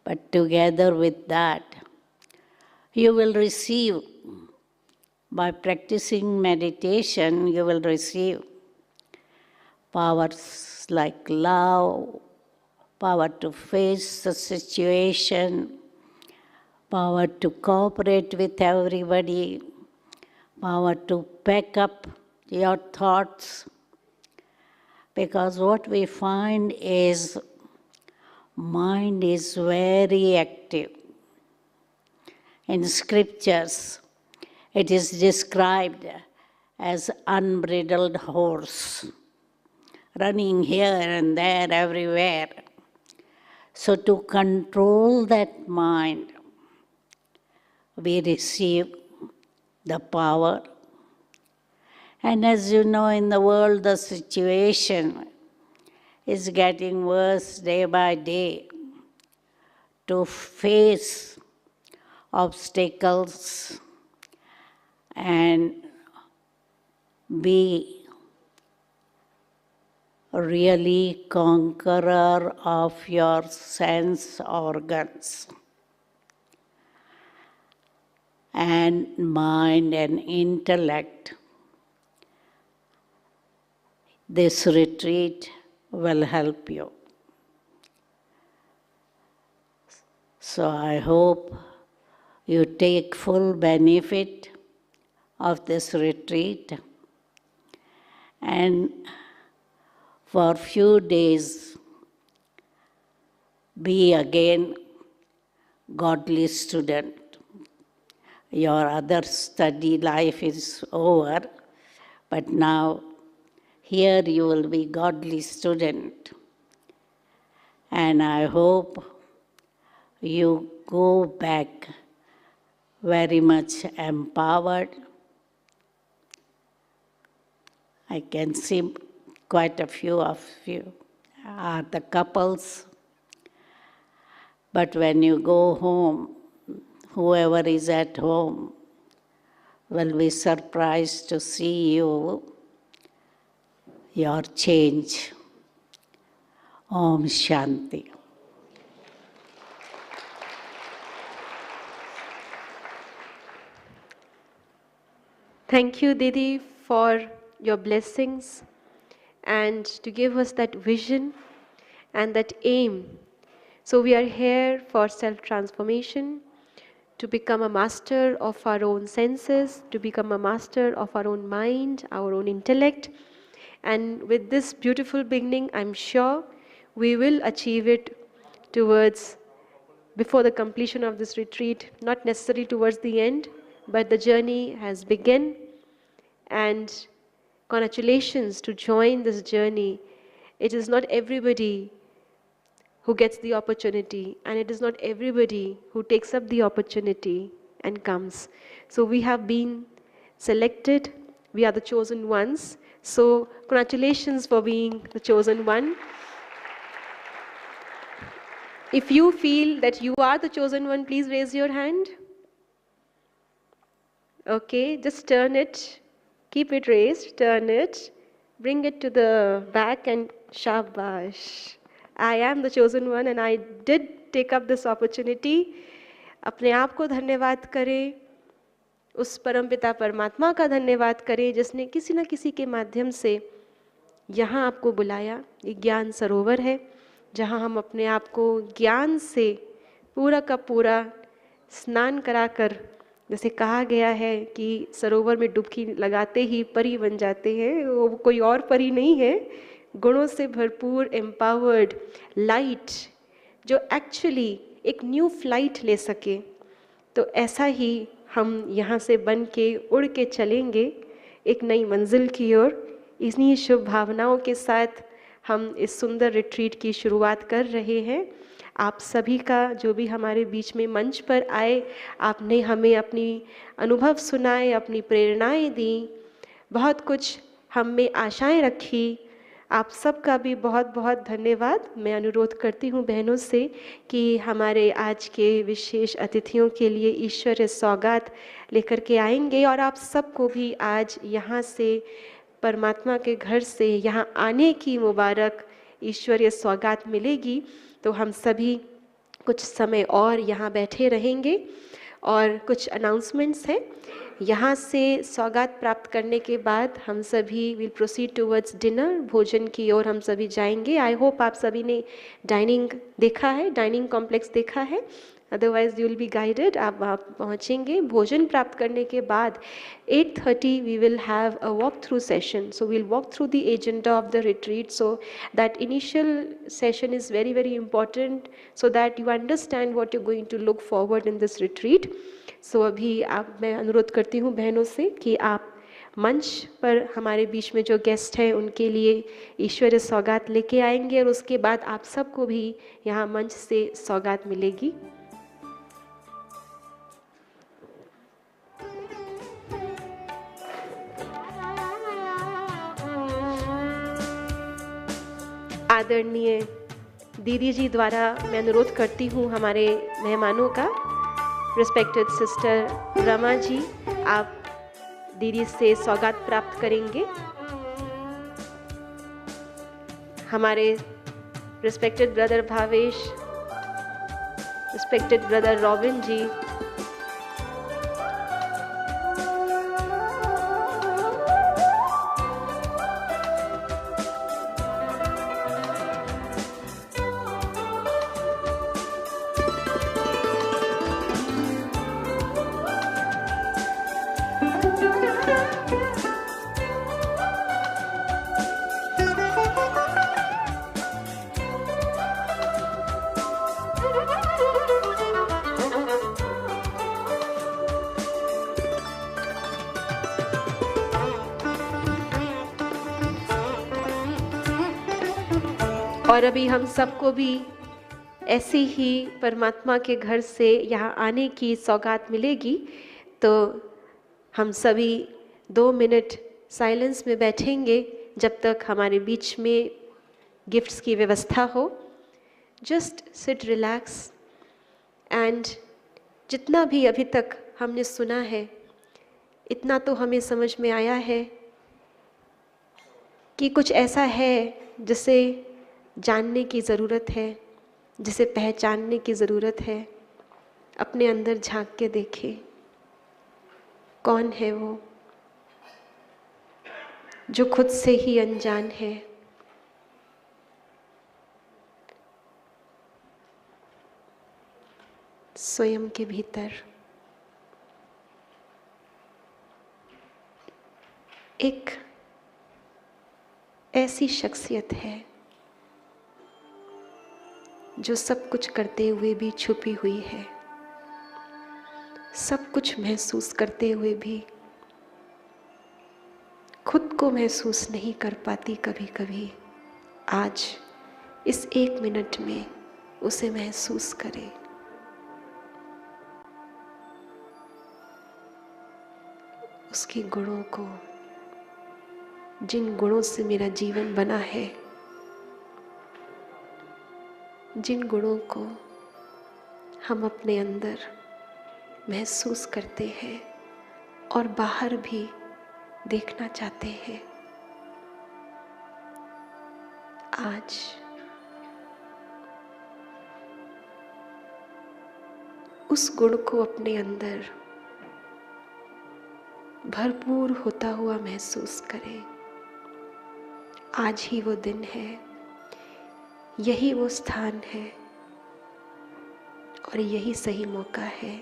But together with that, you will receive, by practicing meditation, you will receive powers like love, power to face the situation, power to cooperate with everybody, power to pack up your thoughts. Because what we find is mind is very active. In scriptures, it is described as unbridled horse, running here and there, everywhere. So to control that mind, we receive the power. And as you know, in the world, the situation is getting worse day by day. To face obstacles and be really conqueror of your sense organs and mind and intellect, this retreat will help you. So I hope you take full benefit of this retreat, and for few days be again godly student. Your other study life is over, but now here you will be godly student. And I hope you go back very much empowered. I can see quite a few of you are the couples. But when you go home, whoever is at home will be surprised to see you, your change. Om Shanti. Thank you, Didi, for your blessings. and to give us that vision and that aim. So we are here for self-transformation, to become a master of our own senses, to become a master of our own mind, our own intellect. And with this beautiful beginning, I'm sure we will achieve it towards, before the completion of this retreat, not necessarily towards the end, but the journey has begun. And congratulations to join this journey. It is not everybody who gets the opportunity, and it is not everybody who takes up the opportunity and comes. So we have been selected, we are the chosen ones. So congratulations for being the chosen one. If you feel that you are the chosen one, please raise your hand. Okay, just turn it, keep it raised, turn it, bring it to the back and shabash. I am the chosen one and I did take up this opportunity. अपने आप को धन्यवाद करें, उस परमपिता परमात्मा का धन्यवाद करें जिसने किसी न किसी के माध्यम से यहाँ आपको बुलाया। ये ज्ञान सरोवर है जहाँ हम अपने आप को ज्ञान से पूरा का पूरा स्नान कराकर, जैसे कहा गया है कि सरोवर में डुबकी लगाते ही परी बन जाते हैं, वो कोई और परी नहीं है, गुणों से भरपूर एम्पावर्ड लाइट जो एक्चुअली एक न्यू फ्लाइट ले सके। तो ऐसा ही हम यहाँ से बन के उड़ के चलेंगे एक नई मंजिल की ओर। इन्हीं शुभ भावनाओं के साथ हम इस सुंदर रिट्रीट की शुरुआत कर रहे हैं। आप सभी का जो भी हमारे बीच में मंच पर आए, आपने हमें अपनी अनुभव सुनाए, अपनी प्रेरणाएं दी, बहुत कुछ हम में आशाएं रखी। आप सबका भी बहुत बहुत धन्यवाद। मैं अनुरोध करती हूँ बहनों से कि हमारे आज के विशेष अतिथियों के लिए ईश्वरीय सौगात लेकर के आएंगे और आप सबको भी आज यहाँ से परमात्मा के घर से यहाँ आने की मुबारक ईश्वरीय सौगात मिलेगी। तो हम सभी कुछ समय और यहाँ बैठे रहेंगे और कुछ अनाउंसमेंट्स हैं। यहाँ से सौगात प्राप्त करने के बाद हम सभी विल प्रोसीड टुवर्ड्स डिनर, भोजन की ओर हम सभी जाएंगे। आई होप आप सभी ने डाइनिंग देखा है, डाइनिंग कॉम्प्लेक्स देखा है, otherwise you will be guided. आप वहाँ पहुँचेंगे। भोजन प्राप्त करने के बाद 8:30 we will have a walk-through session. So we'll walk through the agenda of the retreat. So that initial session is very, very important so that you understand what you're going to look forward in this retreat. So अभी मैं अनुरोध करती हूँ बहनों से कि आप मंच पर हमारे बीच में जो गेस्ट हैं उनके लिए ईश्वरीय सौगात लेके आएंगे और उसके बाद आप सबको भी यहाँ मंच से सौगात मिलेगी। आदरणीय दीदी जी द्वारा मैं अनुरोध करती हूँ हमारे मेहमानों का। रिस्पेक्टेड सिस्टर रमा जी, आप दीदी से सौगात प्राप्त करेंगे। हमारे respected brother Bhavesh, respected brother Robin ji, और अभी हम सबको भी ऐसे ही परमात्मा के घर से यहाँ आने की सौगात मिलेगी। तो हम सभी 2 मिनट साइलेंस में बैठेंगे जब तक हमारे बीच में गिफ्ट्स की व्यवस्था हो। जस्ट सिट रिलैक्स एंड जितना भी अभी तक हमने सुना है, इतना तो हमें समझ में आया है कि कुछ ऐसा है जिसे जानने की ज़रूरत है, जिसे पहचानने की ज़रूरत है। अपने अंदर झांक के देखें, कौन है वो जो खुद से ही अनजान है। स्वयं के भीतर एक ऐसी शख्सियत है जो सब कुछ करते हुए भी छुपी हुई है, सब कुछ महसूस करते हुए भी खुद को महसूस नहीं कर पाती कभी कभी। आज इस 1 मिनट में उसे महसूस करें। उसके गुणों को, जिन गुणों से मेरा जीवन बना है, जिन गुणों को हम अपने अंदर महसूस करते हैं और बाहर भी देखना चाहते हैं। आज उस गुण को अपने अंदर भरपूर होता हुआ महसूस करें। आज ही वो दिन है, यही वो स्थान है और यही सही मौका है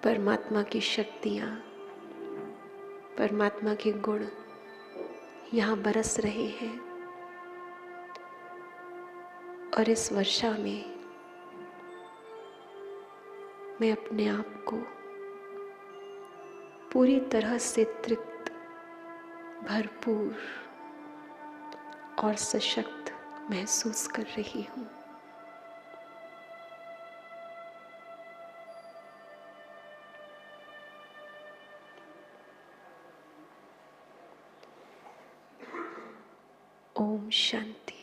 परमात्मा की शक्तियाँ, परमात्मा के गुण यहाँ बरस रहे हैं। और इस वर्षा में मैं अपने आप को पूरी तरह से तृप्त, भरपूर और सशक्त महसूस कर रही हूँ। ओम शांति।